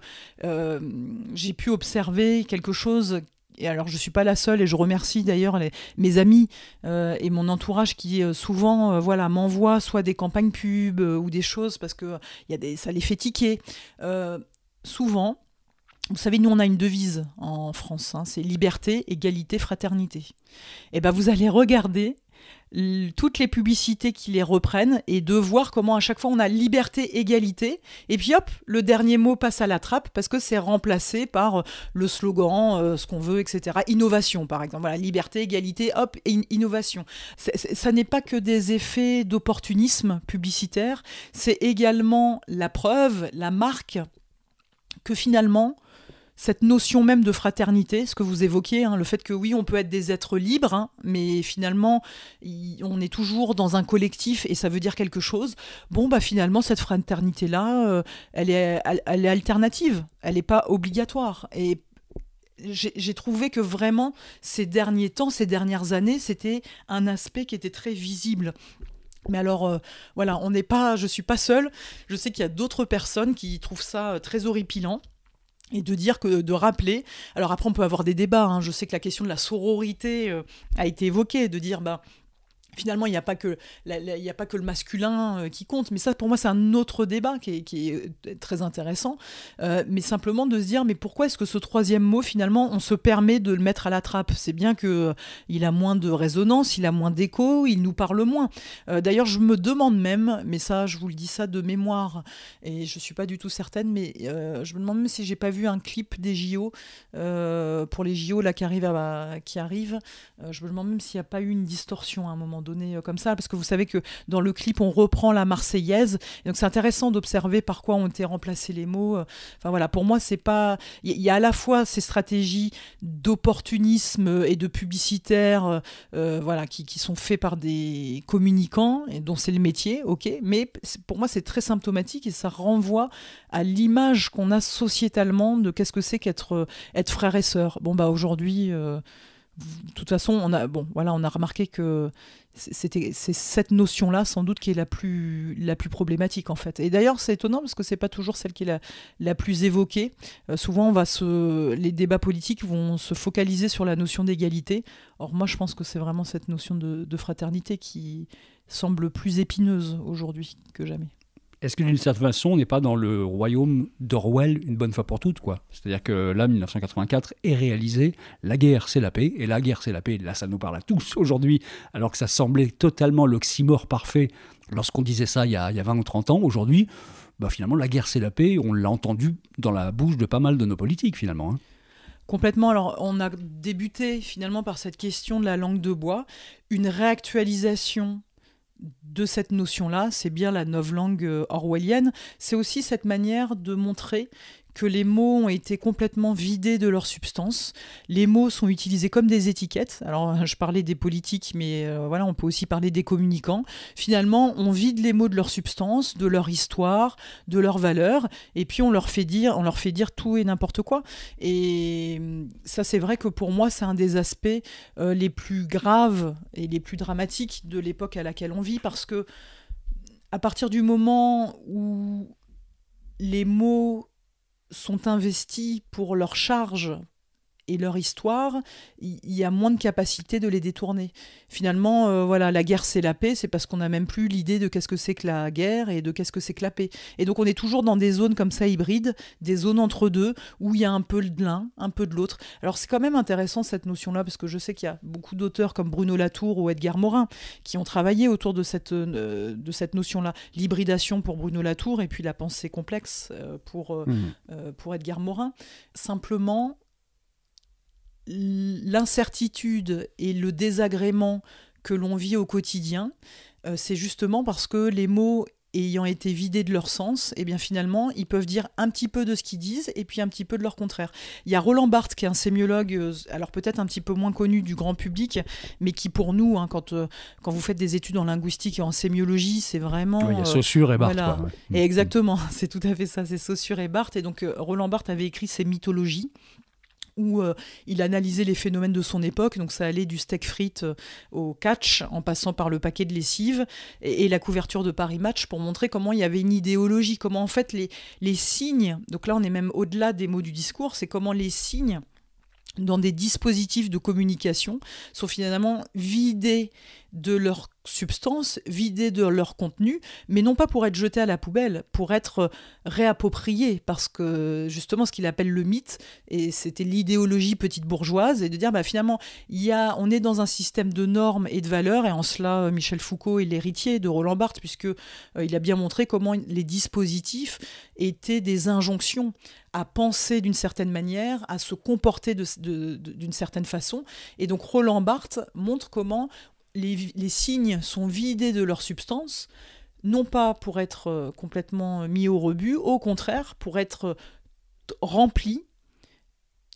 Speaker 1: j'ai pu observer quelque chose. Et alors, je ne suis pas la seule, et je remercie d'ailleurs mes amis et mon entourage qui souvent m'envoient soit des campagnes pub ou des choses parce que ça les fait tiquer. Souvent, vous savez, nous, on a une devise en France, c'est liberté, égalité, fraternité. Et vous allez regarder toutes les publicités qui les reprennent et de voir comment à chaque fois on a liberté, égalité, et puis hop, le dernier mot passe à la trappe parce que c'est remplacé par le slogan, ce qu'on veut, etc. Innovation, par exemple. Voilà, liberté, égalité, hop, et innovation. Ça n'est pas que des effets d'opportunisme publicitaire, c'est également la preuve, la marque que finalement, cette notion même de fraternité, ce que vous évoquiez, le fait que oui, on peut être des êtres libres, mais finalement, on est toujours dans un collectif et ça veut dire quelque chose. Finalement, cette fraternité-là, elle est alternative, elle n'est pas obligatoire. Et j'ai trouvé que vraiment, ces derniers temps, ces dernières années, c'était un aspect qui était très visible. Mais alors, je ne suis pas seule. Je sais qu'il y a d'autres personnes qui trouvent ça très horripilant. Et de rappeler, alors après on peut avoir des débats, je sais que la question de la sororité a été évoquée, de dire finalement il n'y a pas que le masculin qui compte, mais ça pour moi c'est un autre débat qui est très intéressant, mais simplement de se dire mais pourquoi est-ce que ce troisième mot finalement on se permet de le mettre à la trappe? C'est bien qu'il a moins de résonance, il a moins d'écho, il nous parle moins. D'ailleurs je me demande même, mais ça je vous le dis ça de mémoire et je suis pas du tout certaine, mais je me demande même si j'ai pas vu un clip des JO pour les JO là qui arrivent, je me demande même s'il n'y a pas eu une distorsion à un moment donné comme ça, parce que vous savez que dans le clip on reprend la Marseillaise, et donc c'est intéressant d'observer par quoi ont été remplacés les mots. Pour moi c'est pas, il y a à la fois ces stratégies d'opportunisme et de publicitaire qui sont faits par des communicants et dont c'est le métier, ok, mais pour moi c'est très symptomatique et ça renvoie à l'image qu'on a sociétalement de qu'est-ce que c'est qu'être frère et sœur. Aujourd'hui de toute façon, on a remarqué que c'est cette notion-là, sans doute, qui est la plus problématique, en fait. Et d'ailleurs, c'est étonnant, parce que c'est pas toujours celle qui est la plus évoquée. Souvent, les débats politiques vont se focaliser sur la notion d'égalité. Or, moi, je pense que c'est vraiment cette notion de fraternité qui semble plus épineuse aujourd'hui que jamais.
Speaker 2: Est-ce que d'une certaine façon, on n'est pas dans le royaume d'Orwell une bonne fois pour toutes, quoi ? C'est-à-dire que là, 1984 est réalisé, la guerre c'est la paix, et la guerre c'est la paix, là ça nous parle à tous aujourd'hui, alors que ça semblait totalement l'oxymore parfait lorsqu'on disait ça il y a 20 ou 30 ans. Aujourd'hui, finalement, la guerre c'est la paix, on l'a entendu dans la bouche de pas mal de nos politiques finalement.
Speaker 1: Complètement. Alors, on a débuté finalement par cette question de la langue de bois. Une réactualisation de cette notion-là, c'est bien la novlangue orwellienne. C'est aussi cette manière de montrer que les mots ont été complètement vidés de leur substance. Les mots sont utilisés comme des étiquettes. Alors, je parlais des politiques, mais voilà, on peut aussi parler des communicants. Finalement, on vide les mots de leur substance, de leur histoire, de leur valeur, et puis on leur fait dire tout et n'importe quoi. Et ça, c'est vrai que pour moi, c'est un des aspects les plus graves et les plus dramatiques de l'époque à laquelle on vit, parce que à partir du moment où les mots sont investis pour leur charge et leur histoire, il y a moins de capacité de les détourner. Finalement, voilà, la guerre c'est la paix, c'est parce qu'on n'a même plus l'idée de qu'est-ce que c'est que la guerre et de qu'est-ce que c'est que la paix. Et donc on est toujours dans des zones comme ça hybrides, des zones entre deux, où il y a un peu de l'un, un peu de l'autre. Alors c'est quand même intéressant cette notion-là, parce que je sais qu'il y a beaucoup d'auteurs comme Bruno Latour ou Edgar Morin qui ont travaillé autour de cette notion-là. L'hybridation pour Bruno Latour et puis la pensée complexe pour Edgar Morin. Simplement, l'incertitude et le désagrément que l'on vit au quotidien, c'est justement parce que les mots ayant été vidés de leur sens, et bien finalement, ils peuvent dire un petit peu de ce qu'ils disent et puis un petit peu de leur contraire. Il y a Roland Barthes, qui est un sémiologue, alors peut-être un petit peu moins connu du grand public, mais qui pour nous, quand vous faites des études en linguistique et en sémiologie, c'est vraiment...
Speaker 2: Oui, il y a Saussure et Barthes.
Speaker 1: Voilà.
Speaker 2: Quoi, ouais.
Speaker 1: Et exactement, c'est tout à fait ça, c'est Saussure et Barthes. Et donc Roland Barthes avait écrit ses mythologies, où il analysait les phénomènes de son époque, donc ça allait du steak frites au catch, en passant par le paquet de lessive et la couverture de Paris Match, pour montrer comment il y avait une idéologie, comment en fait les signes, donc là on est même au-delà des mots du discours, c'est comment les signes dans des dispositifs de communication sont finalement vidés de leur substance, vidés de leur contenu, mais non pas pour être jetés à la poubelle, pour être réappropriés, parce que justement ce qu'il appelle le mythe, et c'était l'idéologie petite bourgeoise, et de dire finalement on est dans un système de normes et de valeurs, et en cela Michel Foucault est l'héritier de Roland Barthes, puisque il a bien montré comment les dispositifs étaient des injonctions à penser d'une certaine manière, à se comporter d'une certaine façon, et donc Roland Barthes montre comment les signes sont vidés de leur substance, non pas pour être complètement mis au rebut, au contraire, pour être remplis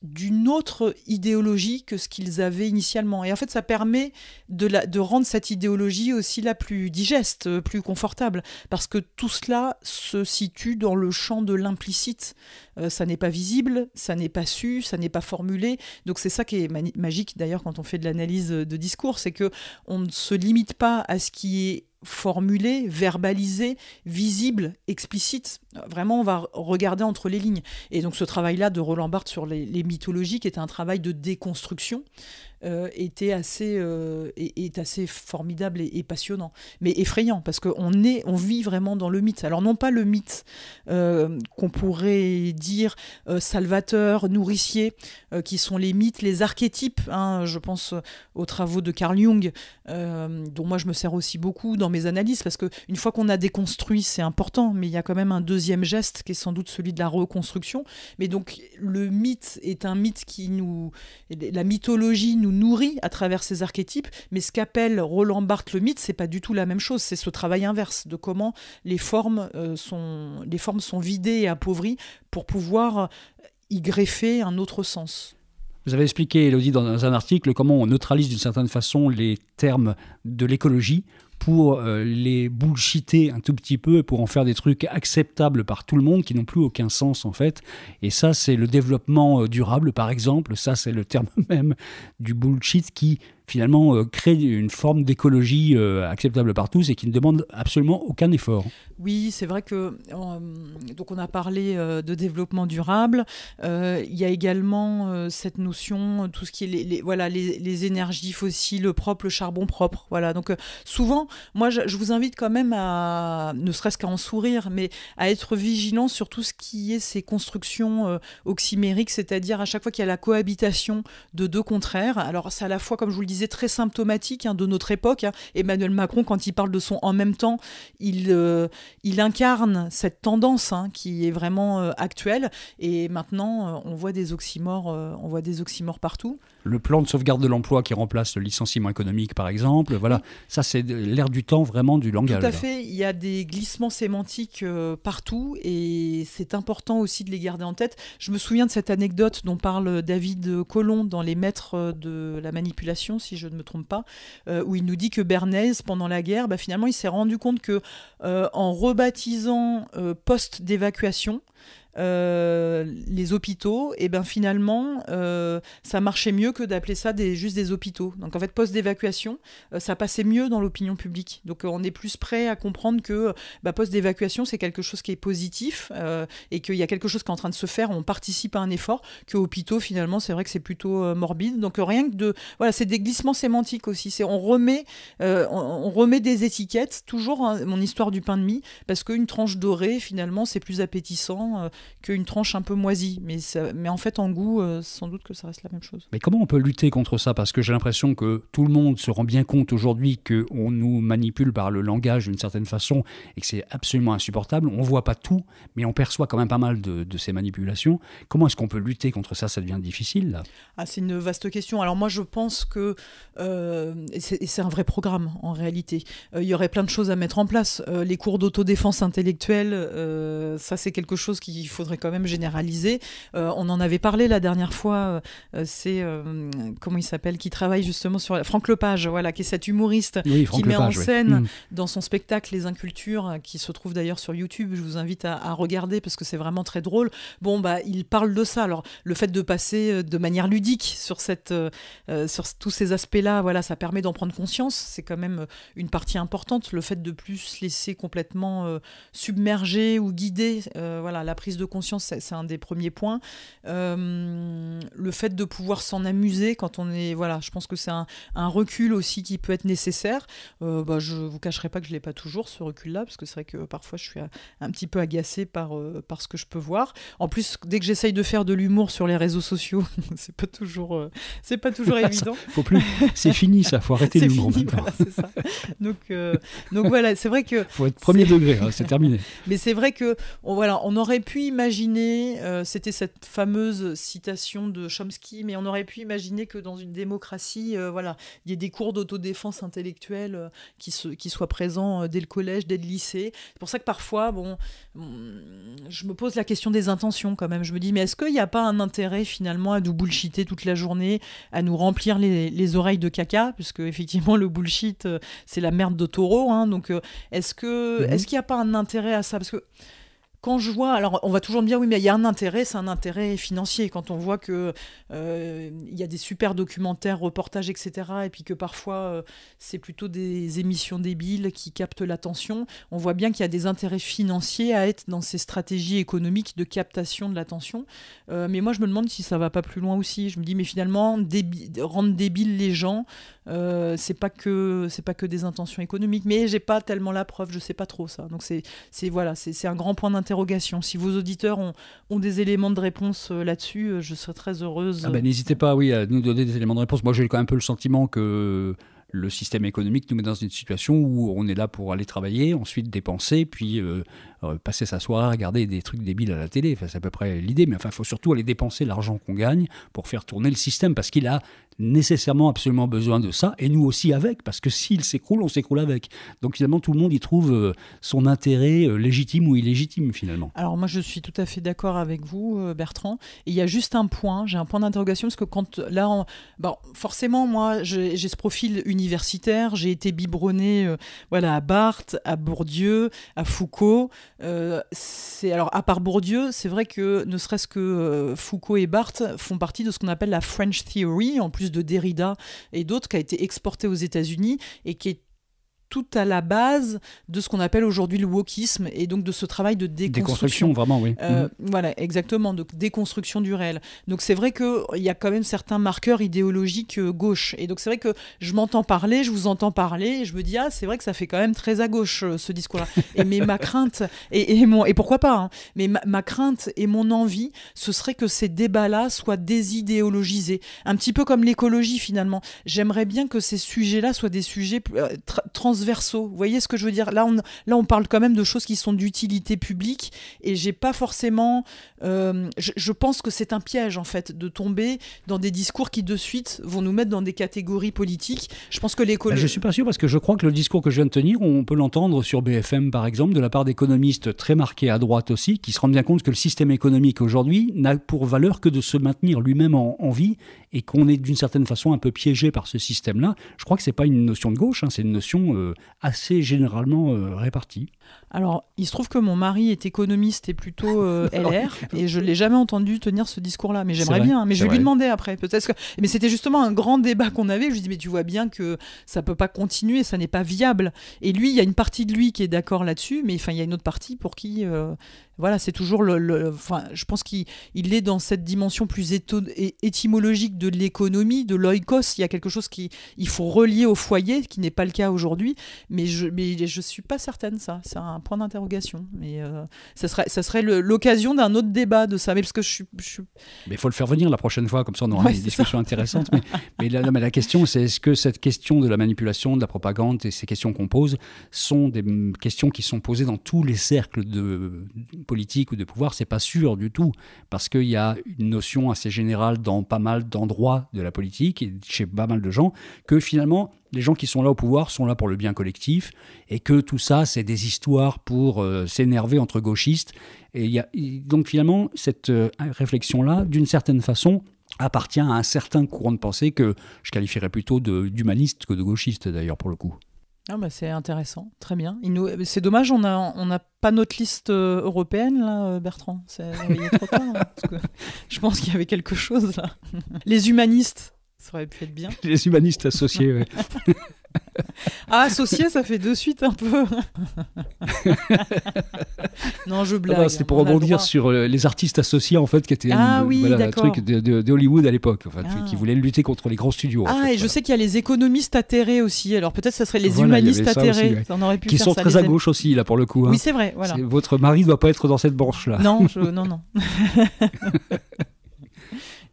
Speaker 1: d'une autre idéologie que ce qu'ils avaient initialement. Et en fait, ça permet de rendre cette idéologie aussi la plus digeste, plus confortable, parce que tout cela se situe dans le champ de l'implicite. Ça n'est pas visible, ça n'est pas su, ça n'est pas formulé. Donc c'est ça qui est magique, d'ailleurs, quand on fait de l'analyse de discours, c'est qu'on ne se limite pas à ce qui est formulé, verbalisé, visible, explicite. Vraiment, on va regarder entre les lignes. Et donc ce travail-là de Roland Barthes sur les mythologies, qui est un travail de déconstruction, est assez formidable et passionnant, mais effrayant, parce qu'on vit vraiment dans le mythe. Alors non pas le mythe qu'on pourrait dire salvateur, nourricier, qui sont les mythes, les archétypes, je pense aux travaux de Carl Jung, dont moi je me sers aussi beaucoup dans mes analyses, parce qu'une fois qu'on a déconstruit, c'est important, mais il y a quand même un deuxième geste qui est sans doute celui de la reconstruction. Mais donc le mythe est un mythe la mythologie nous nourrit à travers ces archétypes, mais ce qu'appelle Roland Barthes le mythe, c'est pas du tout la même chose, c'est ce travail inverse de comment les formes sont vidées et appauvries pour pouvoir y greffer un autre sens.
Speaker 2: Vous avez expliqué, Élodie, dans un article, comment on neutralise d'une certaine façon les termes de l'écologie pour les bullshiter un tout petit peu et pour en faire des trucs acceptables par tout le monde qui n'ont plus aucun sens en fait. Et ça, c'est le développement durable par exemple. Ça, c'est le terme même du bullshit qui finalement crée une forme d'écologie acceptable par tous et qui ne demande absolument aucun effort.
Speaker 1: Oui, c'est vrai que donc on a parlé de développement durable. Il y a également cette notion, tout ce qui est les énergies fossiles propres, le charbon propre. Voilà. Donc souvent, moi je vous invite quand même à, ne serait-ce qu'à en sourire, mais à être vigilant sur tout ce qui est ces constructions oxymériques, c'est-à-dire à chaque fois qu'il y a la cohabitation de deux contraires. Alors c'est à la fois, comme je vous le disais, très symptomatique de notre époque. Emmanuel Macron, quand il parle de son en même temps, il incarne cette tendance qui est vraiment actuelle. Et maintenant, on voit des oxymores partout.
Speaker 2: Le plan de sauvegarde de l'emploi qui remplace le licenciement économique, par exemple. Voilà, ça c'est l'ère du temps vraiment du langage.
Speaker 1: Tout à fait, il y a des glissements sémantiques partout et c'est important aussi de les garder en tête. Je me souviens de cette anecdote dont parle David Colomb dans Les Maîtres de la manipulation, si je ne me trompe pas, où il nous dit que Bernays, pendant la guerre, finalement il s'est rendu compte que en rebaptisant poste d'évacuation, les hôpitaux, et finalement ça marchait mieux que d'appeler ça juste des hôpitaux. Donc en fait, poste d'évacuation, ça passait mieux dans l'opinion publique. Donc on est plus prêt à comprendre que poste d'évacuation, c'est quelque chose qui est positif et qu'il y a quelque chose qui est en train de se faire, on participe à un effort, que hôpitaux, finalement, c'est vrai que c'est plutôt morbide. Donc rien que de... Voilà, c'est des glissements sémantiques aussi. On remet des étiquettes, toujours mon histoire du pain de mie, parce qu'une tranche dorée, finalement, c'est plus appétissant qu'une tranche un peu moisie. Mais en fait, en goût, sans doute que ça reste la même chose.
Speaker 2: Mais comment on peut lutter contre ça ? Parce que j'ai l'impression que tout le monde se rend bien compte aujourd'hui qu'on nous manipule par le langage d'une certaine façon et que c'est absolument insupportable. On ne voit pas tout, mais on perçoit quand même pas mal de ces manipulations. Comment est-ce qu'on peut lutter contre ça ? Ça devient difficile, là.
Speaker 1: C'est une vaste question. Alors moi, je pense que c'est un vrai programme, en réalité. Il y aurait plein de choses à mettre en place. Les cours d'autodéfense intellectuelle, ça, c'est quelque chose qu'il faudrait quand même généraliser. On en avait parlé la dernière fois. C'est, comment il s'appelle, qui travaille justement sur... Franck Lepage, voilà, qui est cet humoriste qui met en scène dans son spectacle Les Incultures, qui se trouve d'ailleurs sur YouTube. Je vous invite à regarder parce que c'est vraiment très drôle. Il parle de ça. Alors, le fait de passer de manière ludique sur tous ces aspects-là, voilà, ça permet d'en prendre conscience. C'est quand même une partie importante. Le fait de plus se laisser complètement submerger ou guider, voilà, la prise de conscience, c'est un des premiers points. Le fait de pouvoir s'en amuser quand on est... Voilà, je pense que c'est un recul aussi qui peut être nécessaire. Je vous cacherai pas que je l'ai pas toujours, ce recul-là, parce que c'est vrai que parfois je suis un petit peu agacée par ce que je peux voir. En plus, dès que j'essaye de faire de l'humour sur les réseaux sociaux, c'est pas toujours évident.
Speaker 2: Faut plus. C'est fini, ça. Faut arrêter l'humour maintenant.
Speaker 1: Voilà, c'est ça. Donc voilà, c'est vrai que...
Speaker 2: Faut être premier degré, c'est terminé.
Speaker 1: Mais c'est vrai que on aurait pu imaginer, c'était cette fameuse citation de Chomsky, mais on aurait pu imaginer que dans une démocratie, il y ait des cours d'autodéfense intellectuelle qui soient présents dès le collège, dès le lycée. C'est pour ça que parfois, je me pose la question des intentions quand même. Je me dis, mais est-ce qu'il n'y a pas un intérêt finalement à nous bullshiter toute la journée, à nous remplir les oreilles de caca, puisque effectivement le bullshit, c'est la merde de taureau, donc est-ce qu'il n'y a pas un intérêt à ça ? Parce que quand je vois, alors on va toujours me dire oui mais il y a un intérêt, c'est un intérêt financier quand on voit que il y a des super documentaires, reportages, etc. et puis que parfois c'est plutôt des émissions débiles qui captent l'attention. On voit bien qu'il y a des intérêts financiers à être dans ces stratégies économiques de captation de l'attention. Mais moi je me demande si ça va pas plus loin aussi. Je me dis mais finalement rendre débiles les gens, c'est pas que des intentions économiques. Mais j'ai pas tellement la preuve, je sais pas trop ça. Donc c'est un grand point d'interrogation. Si vos auditeurs ont des éléments de réponse là-dessus, je serais très heureuse.
Speaker 2: N'hésitez pas à nous donner des éléments de réponse. Moi, j'ai quand même un peu le sentiment que le système économique nous met dans une situation où on est là pour aller travailler, ensuite dépenser, puis passer sa soirée à regarder des trucs débiles à la télé. Enfin, c'est à peu près l'idée, mais il faut surtout aller dépenser l'argent qu'on gagne pour faire tourner le système, parce qu'il a nécessairement absolument besoin de ça, et nous aussi avec, parce que s'il s'écroule, on s'écroule avec. Donc finalement, tout le monde y trouve son intérêt légitime ou illégitime, finalement.
Speaker 1: Alors moi, je suis tout à fait d'accord avec vous, Bertrand. Et il y a juste j'ai un point d'interrogation, parce que forcément, moi, j'ai ce profil universitaire, j'ai été biberonné à Barthes, à Bourdieu, à Foucault. Alors, à part Bourdieu, c'est vrai que ne serait-ce que Foucault et Barthes font partie de ce qu'on appelle la French Theory, en plus de Derrida et d'autres, qui a été exportée aux États-Unis et qui est tout à la base de ce qu'on appelle aujourd'hui le wokisme, et donc de ce travail de déconstruction.
Speaker 2: Vraiment, oui.
Speaker 1: Voilà, exactement, de déconstruction du réel. Donc c'est vrai qu'il y a quand même certains marqueurs idéologiques gauche. Et donc c'est vrai que je m'entends parler, je vous entends parler, et je me dis, c'est vrai que ça fait quand même très à gauche, ce discours-là. Mais ma crainte, et pourquoi pas, hein, mais ma crainte et mon envie, ce serait que ces débats-là soient désidéologisés. Un petit peu comme l'écologie, finalement. J'aimerais bien que ces sujets-là soient des sujets transversaux. Vous voyez ce que je veux dire ? Là, on parle quand même de choses qui sont d'utilité publique, et j'ai pas forcément... je pense que c'est un piège, en fait, de tomber dans des discours qui, de suite, vont nous mettre dans des catégories politiques. Je pense que l'écologie...
Speaker 2: Je suis pas sûr, parce que je crois que le discours que je viens de tenir, on peut l'entendre sur BFM, par exemple, de la part d'économistes très marqués à droite aussi, qui se rendent bien compte que le système économique aujourd'hui n'a pour valeur que de se maintenir lui-même en vie, et qu'on est d'une certaine façon un peu piégé par ce système-là. Je crois que c'est pas une notion de gauche, c'est une notion assez généralement répartie.
Speaker 1: Alors, il se trouve que mon mari est économiste et plutôt LR, et je ne l'ai jamais entendu tenir ce discours-là. Mais j'aimerais bien, mais je vais lui demander après. Peut-être que... Mais c'était justement un grand débat qu'on avait. Je lui dis, mais tu vois bien que ça ne peut pas continuer, ça n'est pas viable. Et lui, il y a une partie de lui qui est d'accord là-dessus, mais il y a une autre partie pour qui... Voilà, c'est toujours je pense qu'il est dans cette dimension plus étymologique de l'économie, de l'oikos. Il y a quelque chose qu'il faut relier au foyer, qui n'est pas le cas aujourd'hui. Mais je suis pas certaine, ça. C'est un point d'interrogation. Mais ça serait l'occasion d'un autre débat de ça. Mais parce que
Speaker 2: Mais il faut le faire venir la prochaine fois, comme ça on aura une discussion intéressante. Mais la question, c'est est-ce que cette question de la manipulation, de la propagande et ces questions qu'on pose sont des questions qui sont posées dans tous les cercles de politique ou de pouvoir? C'est pas sûr du tout, parce qu'il y a une notion assez générale dans pas mal d'endroits de la politique et chez pas mal de gens, que finalement les gens qui sont là au pouvoir sont là pour le bien collectif, et que tout ça c'est des histoires pour s'énerver entre gauchistes. Et donc finalement cette réflexion-là, d'une certaine façon, appartient à un certain courant de pensée que je qualifierais plutôt d'humaniste que de gauchiste d'ailleurs pour le coup.
Speaker 1: C'est intéressant, très bien. C'est dommage, on n'a pas notre liste européenne, là, Bertrand. Il est trop tard, hein, parce que je pense qu'il y avait quelque chose, là. Les humanistes, ça aurait pu être bien.
Speaker 2: Les humanistes associés, oui.
Speaker 1: Associés, ça fait de suite un peu. Non, je blague.
Speaker 2: C'était pour rebondir sur les artistes associés, en fait, qui étaient un truc de Hollywood à l'époque, qui voulaient lutter contre les grands studios.
Speaker 1: Je sais qu'il y a les économistes atterrés aussi. Alors peut-être ça serait les humanistes atterrés.
Speaker 2: Aussi,
Speaker 1: ça, on aurait pu
Speaker 2: qui
Speaker 1: faire
Speaker 2: sont
Speaker 1: ça,
Speaker 2: très à gauche aussi, là, pour le coup.
Speaker 1: Oui, c'est vrai. Voilà.
Speaker 2: Votre mari ne doit pas être dans cette branche-là.
Speaker 1: Non.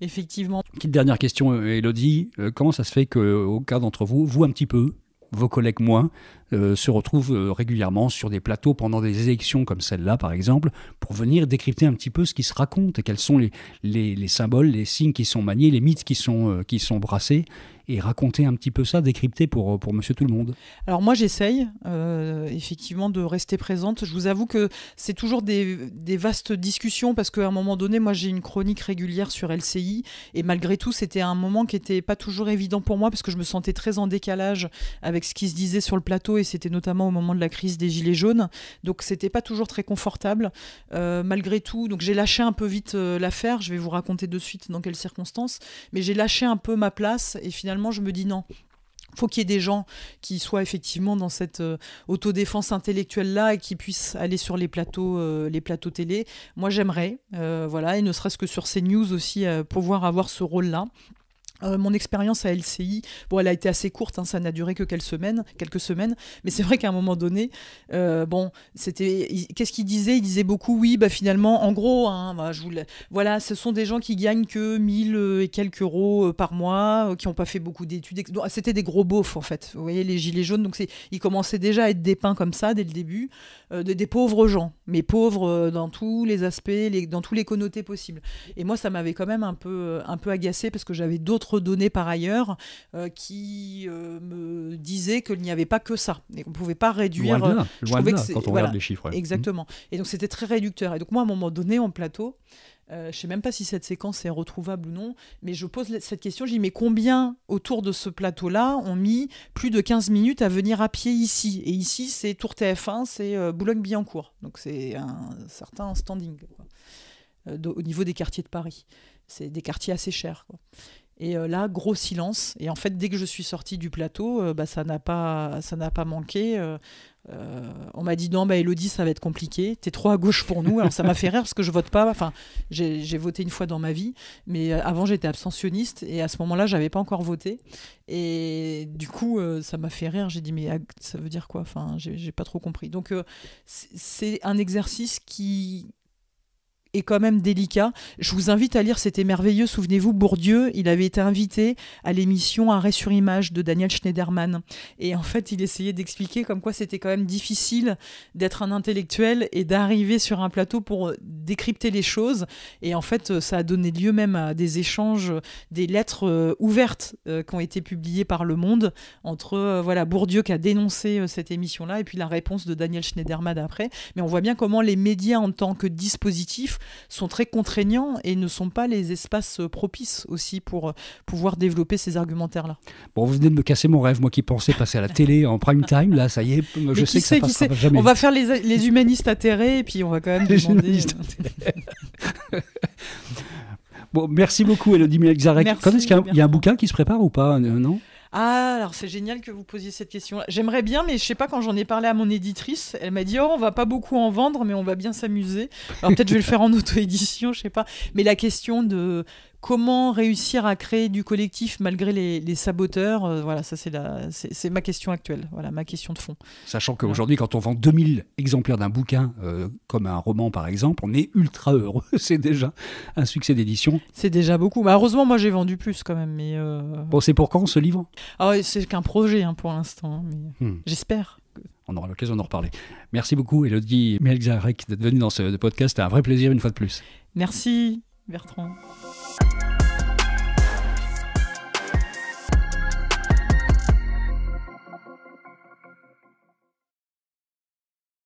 Speaker 1: Effectivement.
Speaker 2: Petite dernière question, Élodie. Comment ça se fait qu'aucun d'entre vous un petit peu, vos collègues moins, se retrouvent régulièrement sur des plateaux pendant des élections comme celle-là, par exemple, pour venir décrypter un petit peu ce qui se raconte et quels sont les symboles, les signes qui sont maniés, les mythes qui sont brassés, et raconter un petit peu ça, décrypter pour Monsieur Tout-le-Monde.
Speaker 1: Alors moi j'essaye effectivement de rester présente. Je vous avoue que c'est toujours des vastes discussions, parce qu'à un moment donné, moi j'ai une chronique régulière sur LCI, et malgré tout c'était un moment qui n'était pas toujours évident pour moi, parce que je me sentais très en décalage avec ce qui se disait sur le plateau, et c'était notamment au moment de la crise des Gilets jaunes, donc c'était pas toujours très confortable malgré tout. Donc j'ai lâché un peu vite l'affaire, je vais vous raconter de suite dans quelles circonstances, mais j'ai lâché un peu ma place, et finalement je me dis non, faut qu'il y ait des gens qui soient effectivement dans cette autodéfense intellectuelle-là, et qui puissent aller sur les plateaux télé. Moi j'aimerais, et ne serait-ce que sur CNews aussi, pouvoir avoir ce rôle-là. Mon expérience à LCI, elle a été assez courte, ça n'a duré que quelques semaines, mais c'est vrai qu'à un moment donné, qu'est-ce qu'il disait ? Il disait beaucoup, oui, finalement, en gros, ce sont des gens qui gagnent que 1000 et quelques euros par mois, qui n'ont pas fait beaucoup d'études. C'était des gros beaufs, en fait. Vous voyez, les gilets jaunes, donc ils commençaient déjà à être dépeints comme ça dès le début, des pauvres gens, mais pauvres dans tous les aspects, dans tous les connotés possibles. Et moi, ça m'avait quand même un peu agacée, parce que j'avais d'autres données par ailleurs qui me disaient qu'il n'y avait pas que ça, et qu'on ne pouvait pas réduire.
Speaker 2: Loin de là, quand on regarde les chiffres. Ouais.
Speaker 1: Exactement. Et donc c'était très réducteur. Et donc moi, à un moment donné, en plateau, je ne sais même pas si cette séquence est retrouvable ou non, mais je pose cette question, je dis, mais combien autour de ce plateau-là ont mis plus de 15 minutes à venir à pied ici ? Et ici, c'est Tour TF1, c'est Boulogne-Billancourt. Donc c'est un certain standing, au niveau des quartiers de Paris. C'est des quartiers assez chers, quoi. Et là, gros silence. Et en fait, dès que je suis sortie du plateau, ça n'a pas manqué. On m'a dit non, Élodie, ça va être compliqué, t'es trop à gauche pour nous. Alors ça m'a fait rire parce que je vote pas, enfin j'ai voté une fois dans ma vie, mais avant j'étais abstentionniste et à ce moment-là j'avais pas encore voté et du coup ça m'a fait rire. J'ai dit mais ça veut dire quoi, enfin j'ai pas trop compris. Donc c'est un exercice qui est quand même délicat. Je vous invite à lire, c'était merveilleux. Souvenez-vous, Bourdieu, il avait été invité à l'émission Arrêt sur image de Daniel Schneiderman. Et en fait, il essayait d'expliquer comme quoi c'était quand même difficile d'être un intellectuel et d'arriver sur un plateau pour décrypter les choses. Et en fait, ça a donné lieu même à des échanges, des lettres ouvertes qui ont été publiées par Le Monde entre Bourdieu qui a dénoncé cette émission-là et puis la réponse de Daniel Schneiderman après. Mais on voit bien comment les médias en tant que dispositifs sont très contraignants et ne sont pas les espaces propices aussi pour pouvoir développer ces argumentaires-là.
Speaker 2: Bon, vous venez de me casser mon rêve, moi qui pensais passer à la télé en prime time, là, ça y est, je sais que ça passera jamais.
Speaker 1: On va faire les humanistes atterrés et puis on va quand même demander...
Speaker 2: Bon, merci beaucoup, Élodie Melczarek. Quand est-ce qu'il y a un bouquin qui se prépare ou pas, non ?
Speaker 1: Ah, alors c'est génial que vous posiez cette question-là. J'aimerais bien, mais je sais pas, quand j'en ai parlé à mon éditrice, elle m'a dit « Oh, on va pas beaucoup en vendre, mais on va bien s'amuser. » Alors peut-être je vais le faire en auto-édition, je sais pas. Mais la question de comment réussir à créer du collectif malgré les saboteurs, ça c'est ma question actuelle, ma question de fond.
Speaker 2: Sachant qu'aujourd'hui, quand on vend 2000 exemplaires d'un bouquin, comme un roman par exemple, on est ultra heureux. C'est déjà un succès d'édition.
Speaker 1: C'est déjà beaucoup. Bah, heureusement, moi j'ai vendu plus quand même. Mais
Speaker 2: Bon, c'est pour quand ce livre ?
Speaker 1: C'est qu'un projet pour l'instant, mais j'espère.
Speaker 2: On aura l'occasion d'en reparler. Merci beaucoup, Élodie Melczarek, d'être venue dans ce podcast. C'était un vrai plaisir une fois de plus.
Speaker 1: Merci, Bertrand.